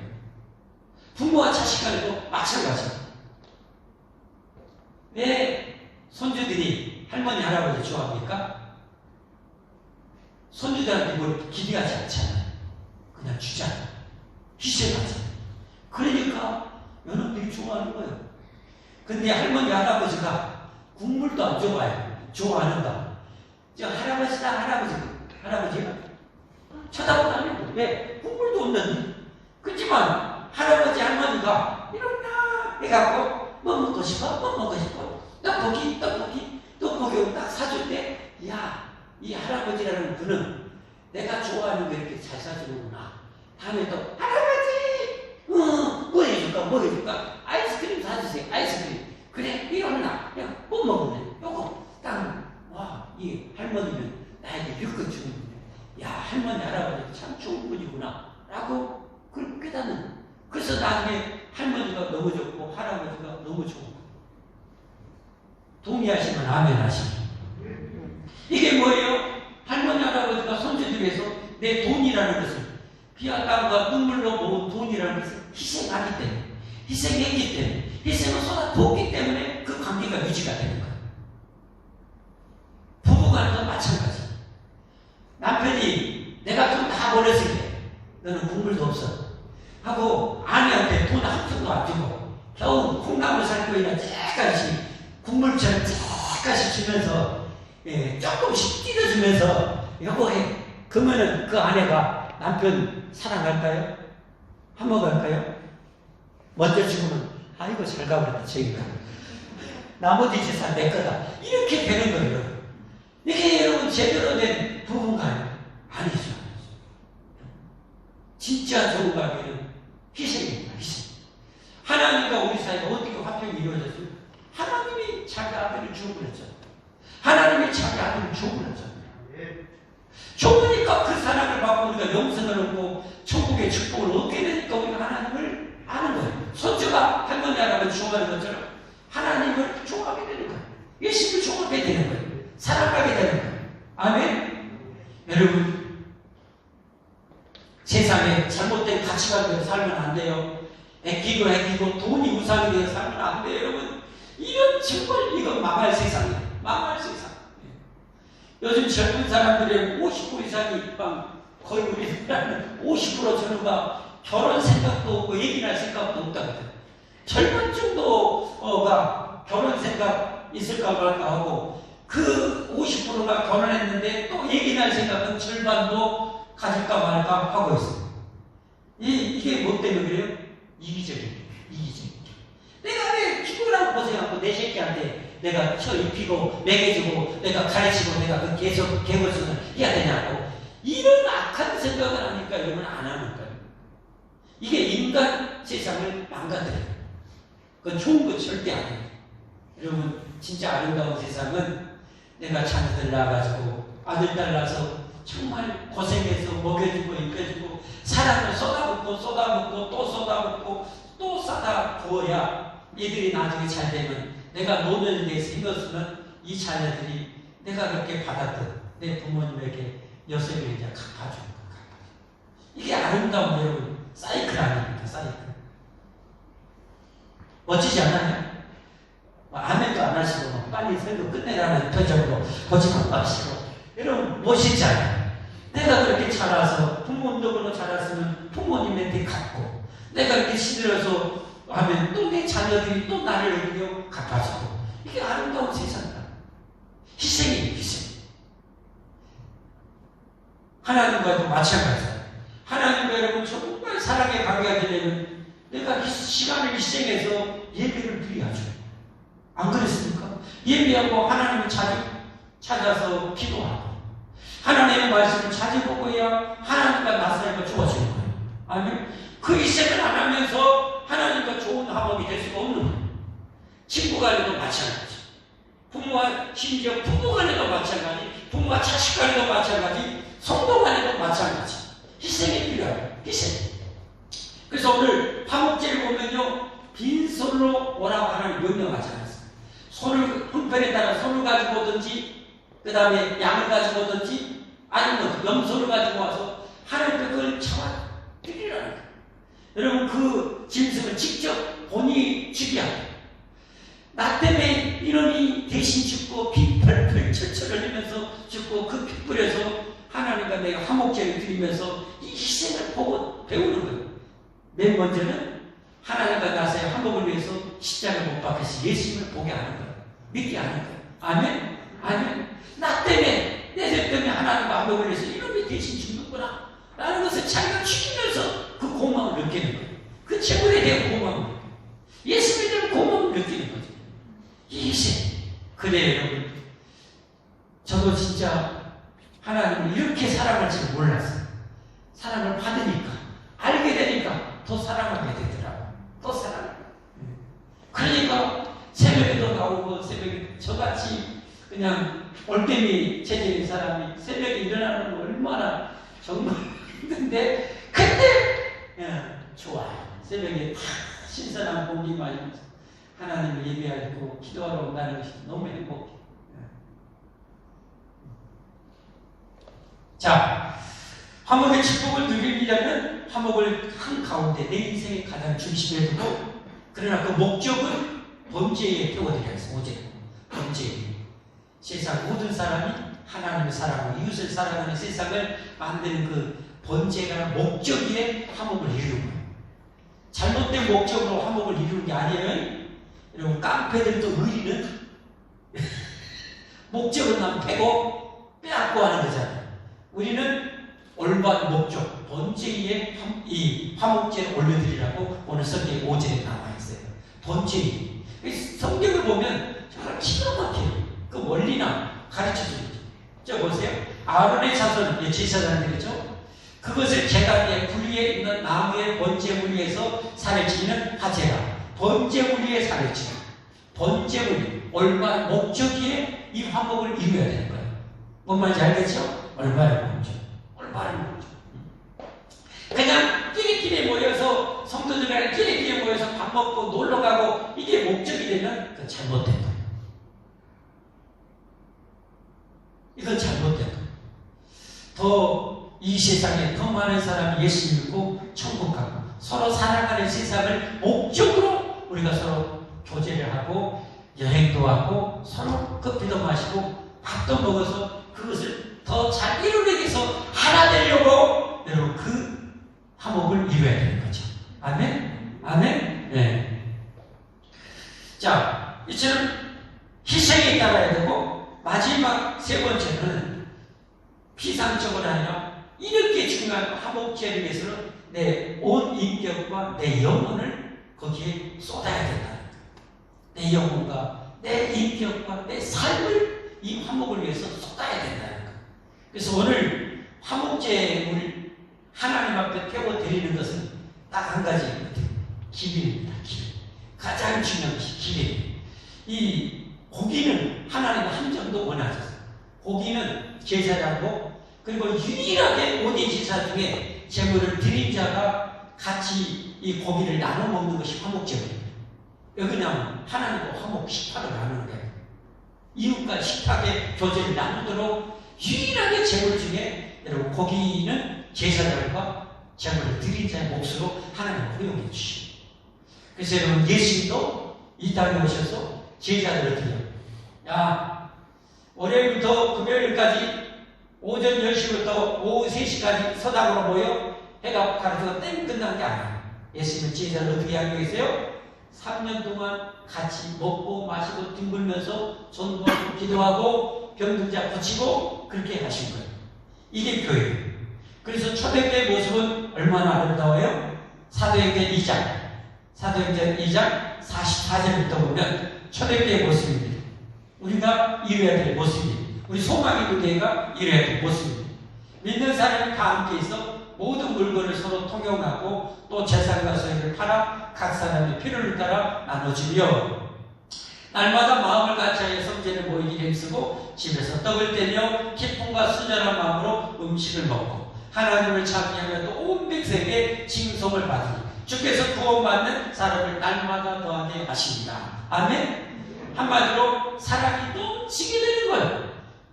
부모와 자식 간에도 마찬가지예요. 왜 손주들이 할머니, 할아버지 좋아합니까? 손주들한테 뭘 기대하지 않잖아요. 그냥 주잖아요. 희생하잖아요. 그러니까 여러분들이 좋아하는 거예요. 근데 할머니, 할아버지가 국물도 안 줘봐요. 좋아하는가? 저 할아버지다, 할아버지가 쳐다보도 안 해도 왜? 국물도 없는데. 그렇지만 할아버지, 할머니가 이런다 해갖고 뭐 먹고 싶어? 떡볶이 딱 사줄 때, 야, 이 할아버지라는 분은 내가 좋아하는 거 이렇게 잘 사주는구나. 다음에 또 할아버지, 뭐 해줄까? 아이스크림 사주세요. 아이스크림. 그래, 일어나. 야, 뭐 먹을래? 요거 딱. 와, 이 할머니는 나에게 이렇게 주는구나. 야, 할머니, 할아버지 참 좋은 분이구나. 라고 그걸 깨닫는. 그래서 나중에 할머니가 너무 좋고 할아버지가 너무 좋은 거예요. 동의하시면 아멘 하시면. 이게 뭐예요? 할머니, 할아버지가 손주들 위해서 내 내 돈이라는 것은 피와 땀과 눈물로 모은 돈이라는 것은 희생하기 때문에, 희생했기 때문에, 희생을 쏟아붓기 때문에 그 관계가 유지가 되는 거예요. 부부간도 마찬가지. 남편이 내가 돈 다 벌었을 때 너는 국물도 없어 하고 아내한테 돈 한 푼도 안 주고 겨우 콩나물 삶고이나 쬐까지 국물처럼 쬐까지 주면서 조금씩 띄워주면서 여보해. 그러면은 그 아내가 남편 사랑할까요? 한몫할까요? 먼저 죽으면 아이고 잘 가버렸다 저기가 나머지 재산 내 거다 이렇게 되는 거예요. 이게 여러분 제대로 된 부부인가요? 아니죠. 진짜 좋은 관계는 희생입니다. 희생. 하나님과 우리 사이가 어떻게 화평이 이루어졌어요? 하나님이 자기 아들을 주어버렸잖아요. 하나님이 자기 아들을 주어버렸잖아요. 좋으니까 그 사랑을 받고 우리가 영생을 얻고 천국의 축복을 얻게 되니까 우리가 하나님을 아는 거예요. 손주가 할머니 할아버지 좋아하는 것처럼 하나님을 좋아하게 되는 거예요. 예수님을 좋아하게 되는 거예요. 사랑하게 되는 거예요. 아멘. 여러분 세상에 잘못된 가치관대로 살면 안 돼요. 애끼고 돈이 우상이 되어 살면 안 돼요. 여러분 이건 정말 이건 망할 세상이에요. 망할 세상. 요즘 젊은 사람들의 50% 이상이 거의 우리나라는 50% 전후가 결혼 생각도 없고 얘기할 생각도 없다거든. 절반 정도가 결혼 생각 있을까 말까 하고 그 50%가 결혼했는데 또 얘기할 생각은 절반도 가질까 말까 하고 있어요. 이게 뭐 때문에 그래요? 이기적이에요. 내가 왜 피곤하고 고생하고 내 새끼한테 내가 쳐 입히고 먹여주고 내가 가르치고 내가 그 계속 개월수는 해야 되냐고 이런 악한 생각을 하니까 여러분 안 하는 거예요. 이게 인간 세상을 망가뜨려요. 그건 좋은 거 절대 아니에요. 여러분 진짜 아름다운 세상은 내가 자녀들 낳아가지고 아들 딸 낳아서 정말 고생해서 먹여주고 입혀주고 사랑을 쏟아붓고 또 쏟아붓고 또 쏟아 부어야 이들이 나중에 잘 되면 내가 노년에 대해서 힘었으면 이 자녀들이 내가 그렇게 받았던 내 부모님에게 엿을 이제 갚아주는 거예요. 이게 아름다운 여러분 사이클 아닙니까? 사이클. 멋지지 않아요? 아멘도 안 하시고 빨리 설교 끝내라는 표정으로 거짓말 마시고 여러분 멋있잖아요. 내가 그렇게 자라서 부모님으로 자랐으면 부모님한테 갚고 내가 이렇게 시들어서 하면 또 내 자녀들이 또 나를 이기려 갚아주고 이게 아름다운 세상이다. 희생이에요. 희생. 하나님과도 마찬가지예요. 하나님과 여러분 정말 사랑의 관계가 되려면 내가 시간을 희생해서 예배를 드려야죠. 안 그랬습니까? 예배하고 하나님을 자주 찾아서 기도하고 하나님의 말씀을 자주 보고 해야 하나님과 나 사이가 좋아지는 거예요. 아멘. 그 희생을 안 하면서 하나님과 좋은 화목이 될 수가 없는 거예요. 친구 간에도 마찬가지. 부모와 심지어 부부 간에도 마찬가지. 부모와 자식 간에도 마찬가지. 성도 간에도 마찬가지. 희생이 필요해요. 희생. 그래서 오늘 화목제를 보면요. 빈손으로 오라고 하나님 명령하지 않았어요. 손을 형편에 따라 손을 가지고 오든지 그 다음에 양을 가지고 오든지 아니면 염소를 가지고 와서 하나님께 그걸 잡아 드리라는 거예요. 여러분 그 짐승을 직접 본인이 죽여야 해요. 나 때문에 이놈이 대신 죽고 피 펄펄 철철 흘리면서 죽고 그 피 뿌려서 하나님과 내가 화목제를 드리면서 이 희생을 보고 배우는 거예요. 맨 먼저는 하나님과 나서의 화목을 위해서 십자가를 못 박혀서 예수님을 보게 하는 거예요. 믿게 하는 거예요. 아멘? 아멘? 나 때문에 내 죄 때문에 하나님과 화목을 위해서 이놈이 대신 죽는구나 라는 것을 자기가 죽이면서 그 고마움을 느끼는 거예요. 그 재물에 대한 고마움을 느끼는 거예요. 예수님에 대한 고마움을 느끼는 거죠. 이 희생. 그래요 여러분. 저도 진짜 하나님을 이렇게 사랑할 줄 몰랐어요. 사랑을 받으니까 알게 되니까 더 사랑하게 되더라고요. 더 사랑해요. 그러니까 새벽에도 나오고 새벽에 저같이 그냥 올빼미 체질인 사람이 새벽에 일어나는 거 얼마나 정말 힘든데 그때 좋아요. 새벽에 신선한 공기 마시면서 하나님을 예배하고 기도하러 온다는 것이 너무 행복해요. 자, 화목의 축복을 누리려면 화목을 한가운데 내 인생의 가장 중심에 두고, 그러나 그 목적은 번제에 태워드려야 했어. 어제 번제. 세상 모든 사람이 하나님을 사랑하고 이웃을 사랑하는 세상을 만드는 그 번제가 목적에 화목을 이루는 거예요. 잘못된 목적으로 화목을 이루는 게 아니에요. 여러분, 깡패들도 의리는 목적은 난 패고 빼앗고 하는 거잖아요. 우리는 올바른 목적, 번제에 이 화목제를 올려드리라고 오늘 성경에 5절에 나와 있어요. 번제. 성경을 보면 정말 기가 막혀요. 그 원리나 가르쳐주죠. 저 보세요. 아론의 자손, 제사장들이죠. 그것을 제단에 불리에 있는 나무의 번제물 위에서 살을 지는 하제라. 번제물 위에 살을 지는 번제물, 올바른 목적에 이 화목을 이루어야 되는 거예요. 뭔 말인지 알겠죠? 올바른 목적. 올바른 목적. 그냥 끼리끼리 모여서 성도들이랑 끼리끼리 모여서 밥 먹고 놀러 가고 이게 목적이 되면 그건 잘못된 거예요. 이건 잘못된 거예요. 더 이 세상에 더 많은 사람이 예수 믿고 천국 가고 서로 살아가는 세상을 목적으로 우리가 서로 교제를 하고 여행도 하고 서로 커피도 마시고 밥도 먹어서 그것을 더 잘 이루기 위해서 하나 되려고 여러분 그 화목을 이루어야 되는 거죠. 아멘? 아멘? 네. 자, 이처럼 희생에 따라야 되고 마지막 세 번째는 피상적으로 아니라 이렇게 중요한 화목제를 위해서는 내 온 인격과 내 영혼을 거기에 쏟아야 된다. 내 영혼과 내 인격과 내 삶을 이 화목을 위해서 쏟아야 된다는 거. 그래서 오늘 화목제 우리 하나님 앞에 태워드리는 것은 딱 한 가지입니다. 기름입니다. 기름. 가장 중요한 것이 기름. 이 고기는 하나님은 한 점도 원하셨어요. 고기는 제사장고 그리고 유일하게 5대 제사 중에 제물을 드린 자가 같이 이 고기를 나눠 먹는 것이 화목제물입니다. 그냥 하나님과 화목 식탁을 나누는 거예요. 이웃과 식탁의 교제를 나누도록 유일하게 제물 중에 여러분 고기는 제사장과 제물을 드린 자의 몫으로 하나님 허용해 주시고, 그래서 여러분 예수님도 이 땅에 오셔서 제자들을 드려요. 야, 월요일부터 금요일까지 오전 10시부터 오후 3시까지 서당으로 모여 해가 가르쳐서 땡 끝난 게 아니에요. 예수님은 제자를 어떻게 하고 계세요? 3년 동안 같이 먹고 마시고 뒹굴면서 전도하고 기도하고 병든 자 고치고 그렇게 하신 거예요. 이게 교회예요. 그래서 초대교회의 모습은 얼마나 아름다워요? 사도행전 2장 44절부터 보면 초대교회의 모습입니다. 우리가 이루어야 될 모습입니다. 우리 소망의 교회가 이루어야 될 모습입니다. 믿는 사람이 다 함께 있어 모든 물건을 서로 통용하고 또 재산과 소유를 팔아 각 사람의 필요를 따라 나눠주며 날마다 마음을 같이하여 성전에 모이기를 힘쓰고 집에서 떡을 떼며 기쁨과 순전한 마음으로 음식을 먹고 하나님을 찬미하며 또 온 백성에게 칭송을 받으니 주께서 구원받는 사람을 날마다 더하게 하십니다. 아멘? 한마디로 사랑이 넘치게 되는 거예요.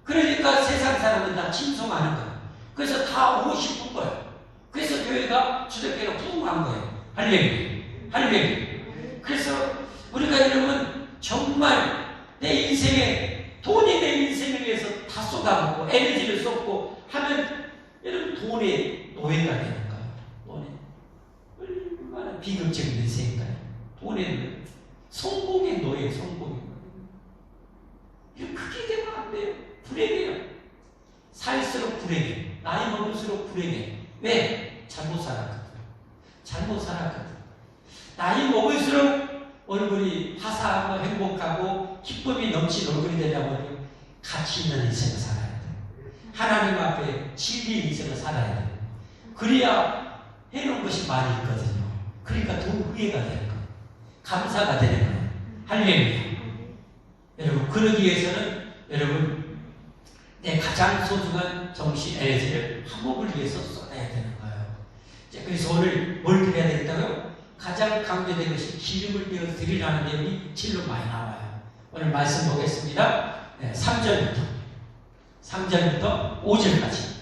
그러니까 세상 사람은 다 칭송하는 거예요. 그래서 다 오고 싶은 거예요. 그래서 교회가 주택교회가 부흥한 거예요. 할렐루야. 할렐루야. 그래서 우리가 여러분 정말 내 인생에 돈이 내 인생을 위해서 다 쏟아붓고 에너지를 쏟고 하면 여러분 돈의 노예가 되는 거예요. 돈의 얼마나 비극적인 인생인가요? 돈의 노예. 성공의 노예, 성공의 노예. 그게 되면 안 돼요. 불행해요. 살수록 불행해. 나이 먹을수록 불행해. 왜? 잘못 살았거든. 잘못 살았거든. 나이 먹을수록 얼굴이 화사하고 행복하고 기쁨이 넘친 얼굴이 되려면 가치 있는 인생을 살아야 돼. 하나님 앞에 진리의 인생을 살아야 돼. 그래야 해놓은 것이 많이 있거든요. 그러니까 더 후회가 되는 거예요. 감사가 되는 거예요. 할렐루야. 여러분 그러기 위해서는 여러분 내 가장 소중한 정신 에너지를 화목을 위해서 쏟아야 되는 거예요. 그래서 오늘 뭘 드려야 되겠다고요? 가장 강조된 것이 기름을 내어 드리라는 내용이 진로 많이 나와요. 오늘 말씀 보겠습니다. 3절부터 5절까지.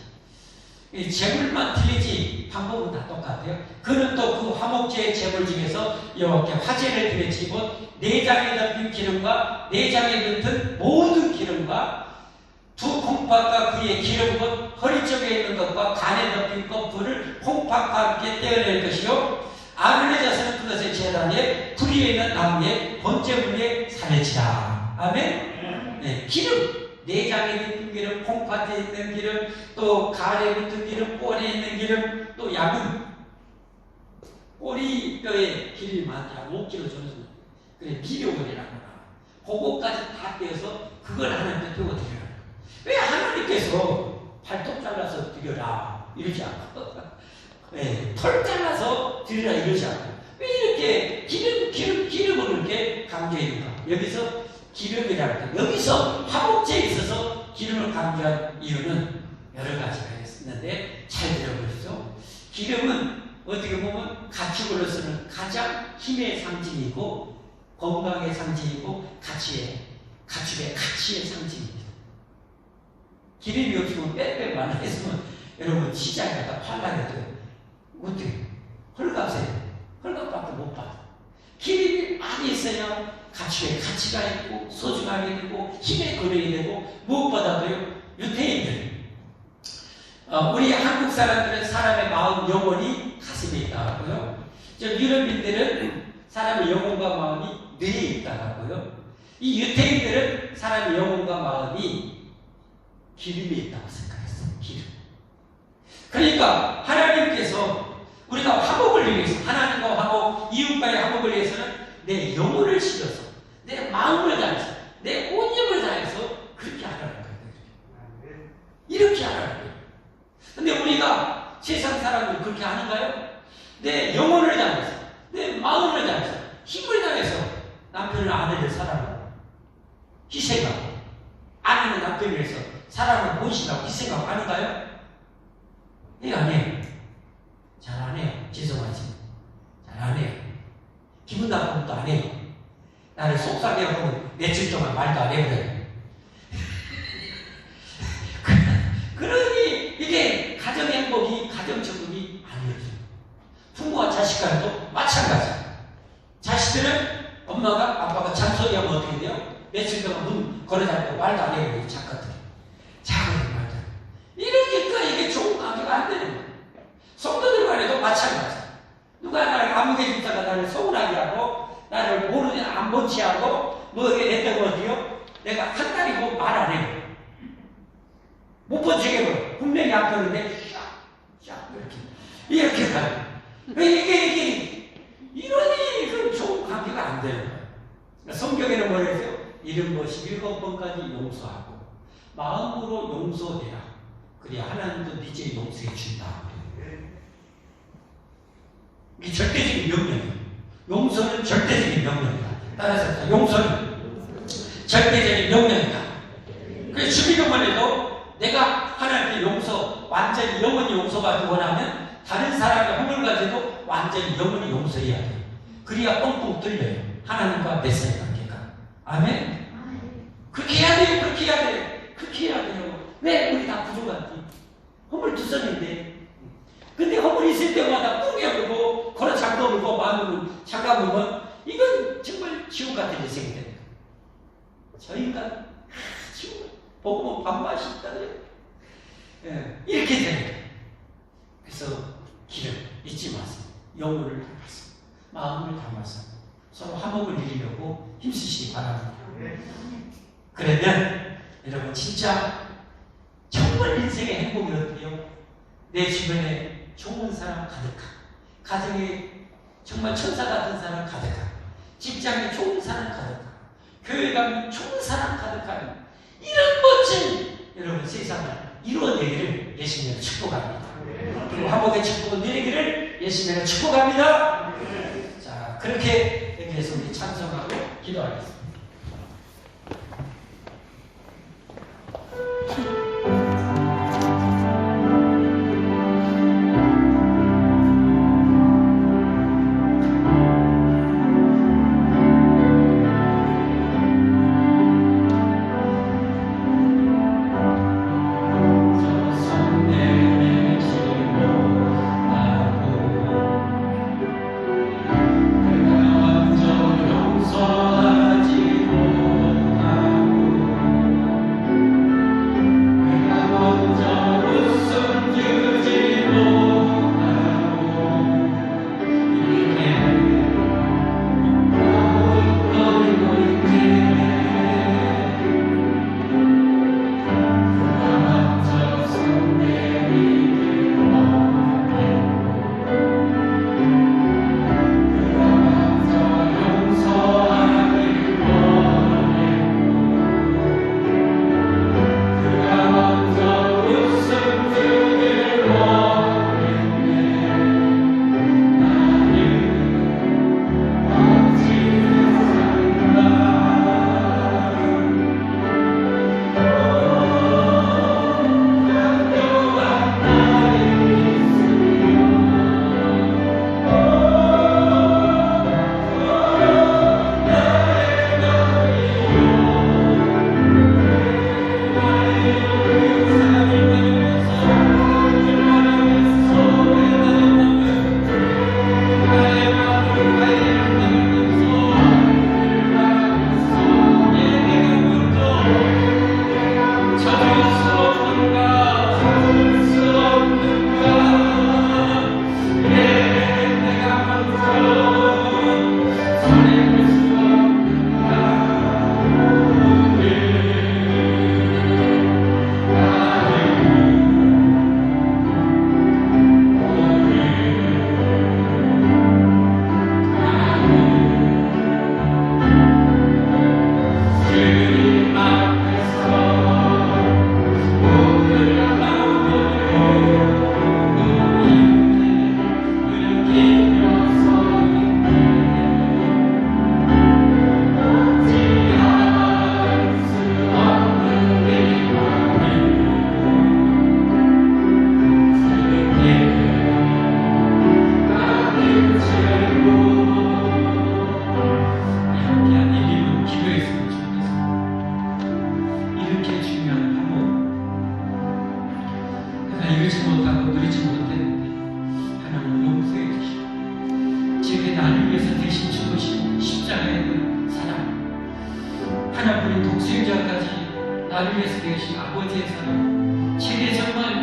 이 제물만 틀리지 방법은 다 똑같아요. 그는 또 그 화목제의 제물 중에서 이렇게 화제를 드렸지만 내장에 덮인 기름과 내장에 붙은 모든 기름과 두 콩팥과 그의 기름은 허리 쪽에 있는 것과 간에 덮인 껍질을 콩팥과 함께 떼어낼 것이요 아론의 자손은 그것의 제단에 불 위에 있는 나무에 번제물 위에 사례치라. 아멘. 네, 기름 내장에 있는 기름, 콩팥에 있는 기름, 또 간에 붙은 기름, 꼴에 있는 기름, 또 양은 꼬리뼈에 기름이 많다. 5kg 정도. 그래 비료물이라고 하나. 그거까지 다 떼어서 그걸 하나님께 드려라. 왜 하나님께서 발톱 잘라서 드려라 이러지 않고 네, 털 잘라서 드리라 이러지 않고 왜 이렇게 기름을 이렇게 강조했는가? 여기서 기름이라는 거 여기서 화목제에 있어서 기름을 강조한 이유는 여러 가지가 있는데 잘 들어보시죠. 기름은 어떻게 보면 가축으로서는 가장 힘의 상징이고 건강의 상징이고 가축의 가치의 상징입니다. 기름이 없으면 빼빼 많이 했으면 여러분 시장에 갖다 팔라고 어떻게 헐값밖에 못 받아. 기름이 많이 있어야 가축의 가치가 있고 소중하게 되고 힘의 근원이 되고 무엇보다도요 유태인들 우리 한국 사람들은 사람의 마음 영혼이 가슴에 있다고요. 유럽인들은 사람의 영혼과 마음이 뇌에 있다고요. 이 유태인들은 사람의 영혼과 마음이 기름에 있다고 생각했어요. 기름. 그러니까 하나님께서 우리가 화목을 위해서 하나님과 화목, 이웃과의 화목을 위해서는 내 영혼을 실어서 내 마음을 다해서 내 온 힘을 다해서 그렇게 하라는 거예요. 이렇게 하라는 거예요. 근데 우리가 세상 사람들이 그렇게 하는가요? 내 영혼을 다해서 내 마음을 다해서 힘을 다해서 남편을 아내를 사랑하고 희생하고 아내는 남편을 위해서 사랑을 모시라고 희생하고 하는가요? 이거 안 해요. 잘 안 해요. 죄송하지. 잘 안 해요. 기분 나쁘면 또 안 해요. 나를 속상해 하고 며칠 동안 말도 안 해버려요. 그러니 이게 가정 행복이, 가정 적응이 아니어져요. 부모와 자식 간도 마찬가지. 자식들은 엄마가, 아빠가 잔소리하면 어떻게 돼요? 며칠 동안 문 걸어잡고 말도 안 해버려요. 작가들. 작은 말도. 이러니까 이게 좋은 관계가 안 되는 거예요. 성도들 간에도 마찬가지. 누가 나를 아무개 집사가 나를 서운하게 하고 나를 모르지 안 본치하고 뭐게 했다고 어디요? 내가 한 달이고 말 안 해요. 못 본치게 뭐 분명히 안 보는데 샥 이렇게 가요. 이게 이러니 그 좋은 관계가 안 되는 거예요. 성경에는 뭐라 했어요? 77번까지 용서하고 마음으로 용서해라. 그래야 하나님도 빚을 용서해 준다. 이게 절대적인 명령이에요. 용서는 절대적인 명령이다. 따라서 용서는 절대적인 명령이다. 그래서 주기도만 해도 내가 하나님께 용서, 완전히 영원히 용서받기 원하면 다른 사람의 허물 가지고 완전히 영원히 용서해야 돼요. 그래야 뻥뻥 뚫려요. 하나님과 내 사이 관계가. 아멘? 그렇게 해야 돼요. 그렇게 해야 돼요. 그렇게 해야 돼요. 왜 우리 다 부족하지? 허물 투성인데. 근데 허물이 있을 때마다 꾸겨보고 걸어 잠궈보고 마음으로 잠가보면 이건 정말 지옥 같은 인생이 됩니다. 저 인간 지옥 보고 밥맛이 있다고요. 예, 이렇게 됩니다. 그래서 기름 잊지 마세요. 영혼을 담아서 마음을 담아서 서로 화목을 이루려고 힘쓰시기 바랍니다. 그러면 여러분 진짜 정말 인생의 행복이 어때요? 내 주변에 좋은 사람 가득하고 가정에 정말 천사 같은 사람 가득하고 직장에 좋은 사람 가득하고 교회 가면 좋은 사람 가득하고 이런 멋진 여러분 세상을 이루어내기를 예수님으로 축복합니다. 그리고 화목의 축복을 누리기를 예수님으로 축복합니다. 자, 그렇게 여기에서 우리 찬송하고 기도하겠습니다. 나를 위해서 배우신 아버지의 사랑, 제게 정말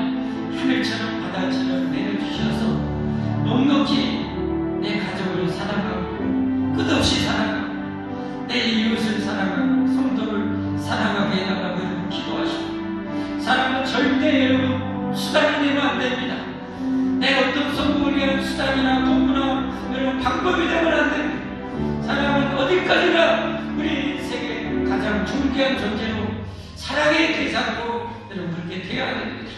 하늘처럼 바다처럼 내려주셔서 넉넉히 내 가족을 사랑하고 끝없이 사랑하고 내 이웃을 사랑하고 성도를 사랑하게 해달라고 기도하시고, 사랑은 절대 여러분 수단이 되면 안 됩니다. 내 어떤 성공을 위한 수단이나 도구나 여러분 방법이 되면 안 됩니다. 사랑은 어디까지나 우리 세계 가장 존귀한 존재로 사랑의 대상으로 여러분 그렇게 되어야 됩니다.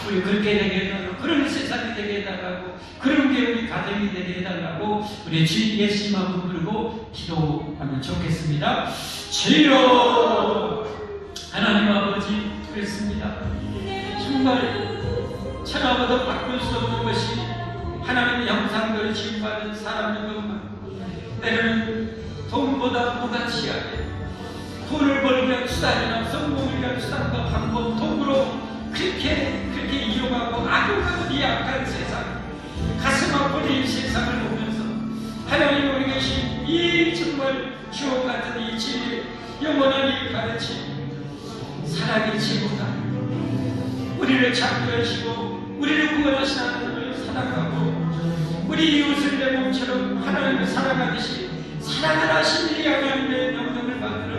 우리 그렇게 되게 해달라고, 그런 세상이 되게 해달라고, 그런 게 우리 가정이 되게 해달라고 우리 주님 예수님 한번 부르고 기도하면 좋겠습니다. 주여 하나님 아버지 그랬습니다. 정말 천하보다 바꿀 수 없는 것이 하나님의 형상대로 지음받은 사람인 것만, 때로는 돈보다 무가치하게 돈을 벌기 위한 수단이나 성공을 위한 수단과 방법, 도구로 그렇게 이용하고 악용하는 이 악한 세상, 가슴 아픈 이 세상을 보면서 하나님 우리 계신 이 정말 주옥 같은 이 진리, 영원한 이 가르침, 사랑의 지구가 우리를 창조하시고 우리를 구원하신 하나님을 사랑하고 우리 이웃을 내 몸처럼 하나님을 사랑하듯이 사랑을 하신 이 하나님의 명령을 받들어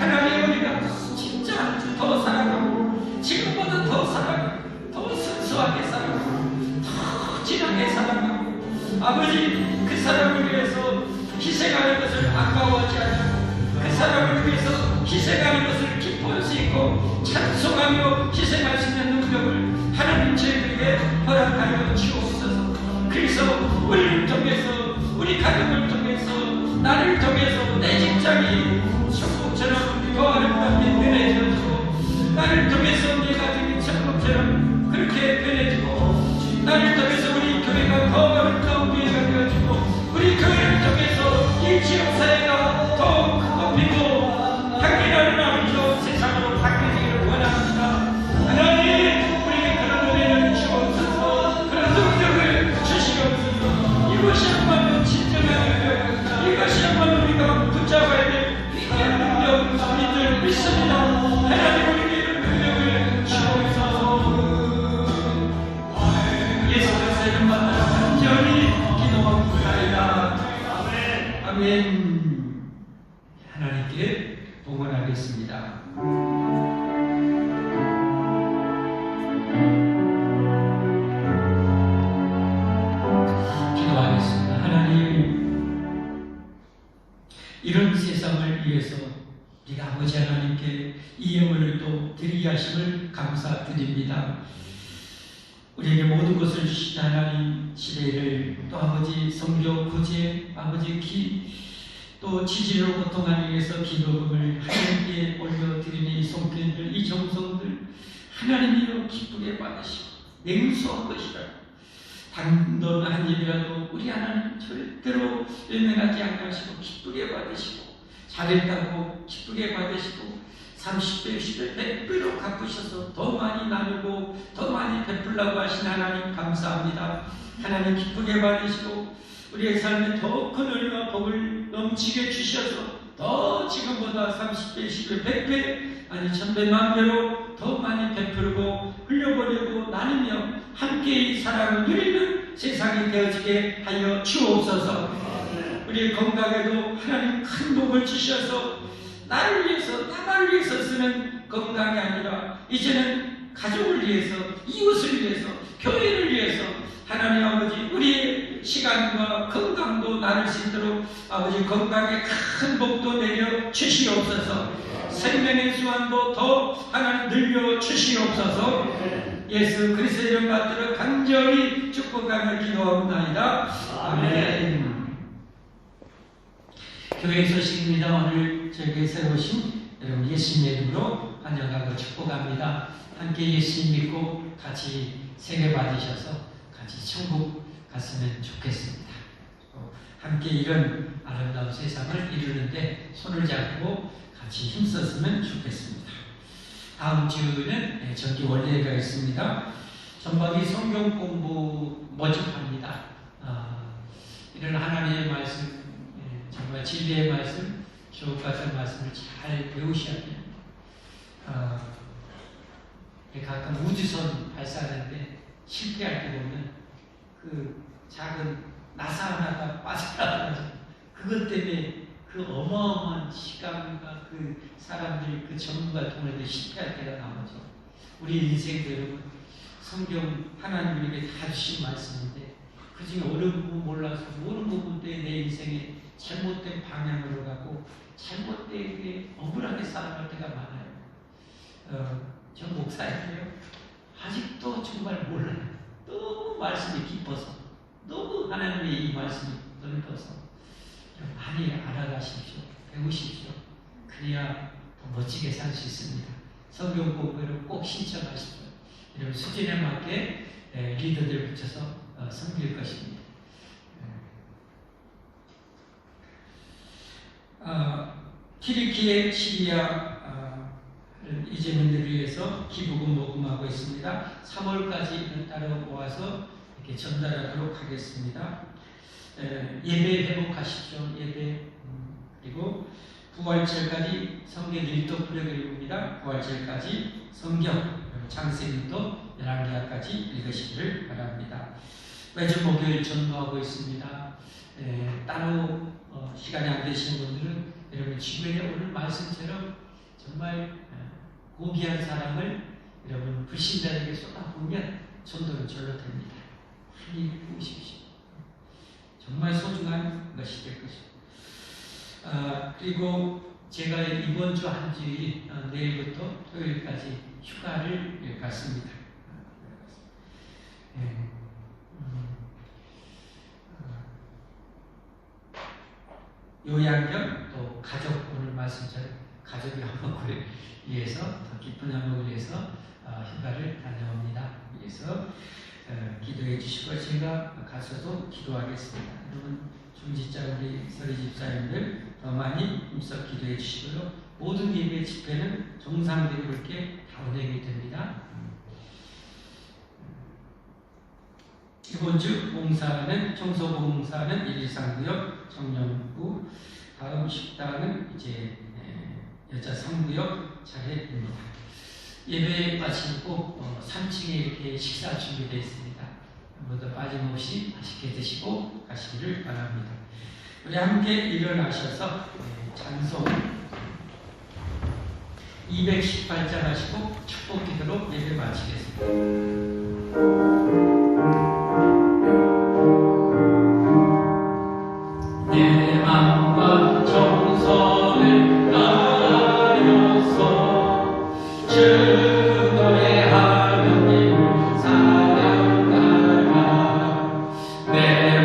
하나님 우리가 진짜 더 사랑하고 지금보다 더 사랑하고 더 순수하게 사랑하고 더 진하게 사랑하고, 아버지 그 사람을 위해서 희생하는 것을 아까워하지 않고 그 사람을 위해서 희생하는 것을 기뻐할 수 있고 찬송하며 희생할 수 있는 능력을 하나님 저희에게 허락하여 주옵소서. 그래서 우리를 통해서, 우리 가정을 통해서, 나를 통해서 내 직장이 천국처럼 더 아름답게 변해지고, 나를 통해서 내 가정이 천국처럼 그렇게 변해지고, 나를 통해서 우리 교회가 더 아름다운 교회가 되어지고, 우리 교회를 통해서 이 지역사회가 더 크고 향기나는 아름다운 세상으로 바뀌기를 원합니다. 하나님 우리에게 그런 은혜를 주옵소서, 그런 능력을 주시옵소서. 이것이야말로 진정한 능력, 이것이야말로 우리가 붙잡아야 될 귀한 능력, 믿을 믿습니다. 하나님 우리에게 능력을 주옵소서. 예수 그리스도의 이름 받들어 간절히 기도하옵나이다. 아멘. 하나님께 봉헌하겠습니다. 기도하겠습니다. 하나님, 이런 세상을 위해서 우리 아버지 하나님께 이 예물을 또 드리게 하심을 감사드립니다. 우리에게 모든 것을 주신 하나님, 시대를 또 아버지 성교, 구제, 아버지 또 지진으로 고통하기 위해서 기도금을 하나님께 올려드리는 이 손길들, 이 정성들 하나님이여 기쁘게 받으시고, 냉소한 것이라 단돈 한 입이라도 우리 하나님 절대로 외면하지 않게 하시고 기쁘게 받으시고, 잘했다고 기쁘게 받으시고 30배, 60배, 100배로 갚으셔서 더 많이 나누고 더 많이 베풀라고 하신 하나님 감사합니다. 하나님 기쁘게 받으시고 우리의 삶에 더 큰 은혜와 복을 넘치게 주셔서 더 지금보다 30배, 10배, 100배 아니 1000배, 만배로 더 많이 베풀고 흘려보내고 나누며 함께 이 사랑을 누리는 세상이 되어지게 하여 주옵소서. 우리의 건강에도 하나님 큰 복을 주셔서 나를 위해서, 나만을 위해서 쓰는 건강이 아니라 이제는 가족을 위해서, 이웃을 위해서, 교회를 위해서 하나님 아버지 우리의 시간과 건강도 나눌 수 있도록 아버지 건강에 큰 복도 내려 주시옵소서. 생명의 수완도 더 하나님 늘려 주시옵소서. 예수 그리스도의 이름 받들어 간절히 축복하며 기도하옵나이다. 아멘. 교회 소식입니다. 오늘 저에게 새로 오신 여러분 예수님의 이름으로 환영하고 축복합니다. 함께 예수님 믿고 같이 세례 받으셔서 같이 천국 갔으면 좋겠습니다. 함께 이런 아름다운 세상을 이루는데 손을 잡고 같이 힘썼으면 좋겠습니다. 다음 주는 정기 원래가 있습니다. 전반기 성경 공부 모집합니다. 이런 하나님의 말씀, 정말 진리의 말씀, 주옥 같은 말씀을 잘 배우셔야 됩니다. 가끔 우주선 발사하는데 실패할 때 보면 그 작은 나사 하나가 빠져나가죠. 그것 때문에 그 어마어마한 시간과 그 사람들이 그 전문가 통해서 실패할 때가 나오죠. 우리 인생도 여러분 성경 하나님 우리에게 다 주신 말씀인데 그 중에 어느 부분 몰라서 모르는 부분 때문에 내 인생에 잘못된 방향으로 가고 잘못되게 억울하게 살아갈 때가 많아요. 저 목사인데요. 아직도 정말 몰라요. 너무 말씀이 깊어서 너무 하나님의 이 말씀이 넓어서 많이 알아가십시오. 배우십시오. 그래야 더 멋지게 살 수 있습니다. 성경 공부를 꼭 신청하십시오. 여러분 수준에 맞게 리더들을 붙여서 섬길 것입니다. 튀르키예 시리아 이재민들을 위해서 기부금 모금하고 있습니다. 3월까지 따라와서 이렇게 전달하도록 하겠습니다. 예배 회복하십시오. 예배 그리고 부활절까지 성경 일도 프로그램입니다. 부활절까지 성경 창세일도 11개학까지 읽으시기를 바랍니다. 매주 목요일 전도하고 있습니다. 따로 시간이 안 되시는 분들은 여러분 주변에 오늘 말씀처럼 정말 고귀한 사랑을 여러분 불신자에게 쏟아부으면 전도는 절로 됩니다. 많이 부으십시오. 정말 소중한 것이 될 것입니다. 그리고 제가 이번 주 한 주일 내일부터 토요일까지 휴가를 갔습니다. 요양 겸 또 가족 오늘 말씀처럼 가족의 화목을 위해서 더 깊은 화목을 위해서 휴가를 다녀옵니다. 위해서 기도해 주시고 제가 가서도 기도하겠습니다. 여러분 중지자 우리 서리 집사님들 더 많이 힘써 기도해 주시고요. 모든 예배 집회는 정상대로 그렇게 다 운행이 됩니다. 이번 주 봉사는 청소봉사는 123구역 청년부, 다음 식당은 이제 여자 3구역 차례입니다. 예배 마치고 3층에 이렇게 식사 준비되어 있습니다. 모두 빠짐없이 맛있게 드시고 가시기를 바랍니다. 우리 함께 일어나셔서 찬송 218장 하시고 축복 기도로 예배 마치겠습니다. 내 맘과 정성을 다하여서 주 너의 하나님을 사랑하라. 내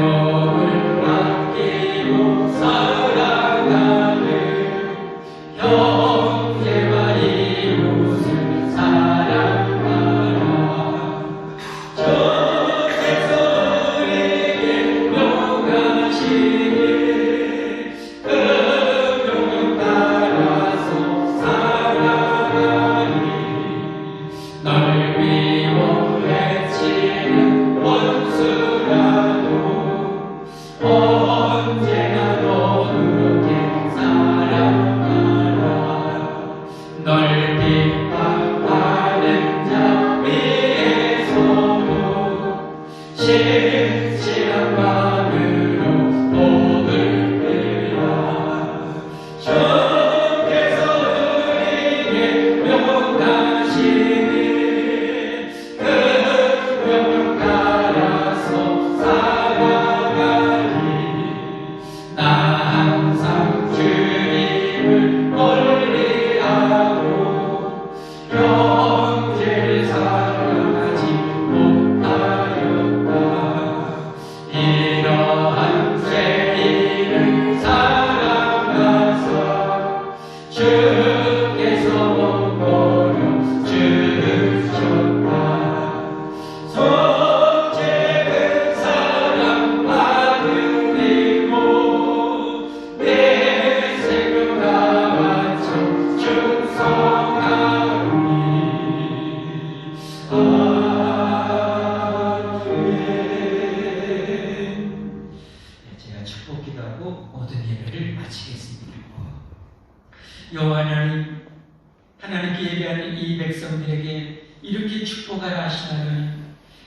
몸을 아끼고 사랑하는 형제와 이웃을 사랑하라. 주께서 우리에게 명하시니 하나님께 예배하는 이 백성들에게 이렇게 축복하라 하시나니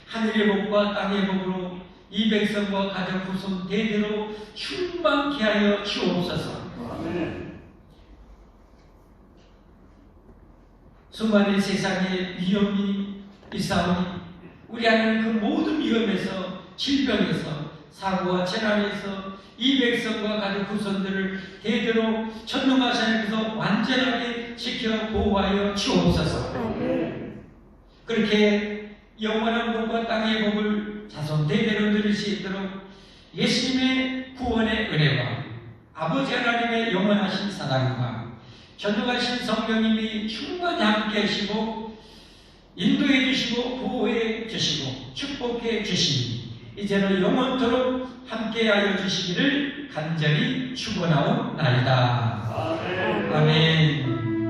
하늘의 복과 땅의 복으로 이 백성과 가족 구성 대대로 충만케 하여 주옵소서. 수많은 세상의 위험이 있사오니 우리 하나님 그 모든 위험에서 질병에서 사고와 재난에서 이 백성과 가족 구성들을 대대로 전능하시면서 완전하게 지켜 보호하여 주옵소서. 그렇게 영원한 복과 땅의 복을 자손 대대로 누릴 수 있도록 예수님의 구원의 은혜와 아버지 하나님의 영원하신 사랑과 전능하신 성령님이 충만히 함께 하시고 인도해 주시고 보호해 주시고 축복해 주시니 이제는 영원토록 함께하여 주시기를 간절히 축원하옵나이다.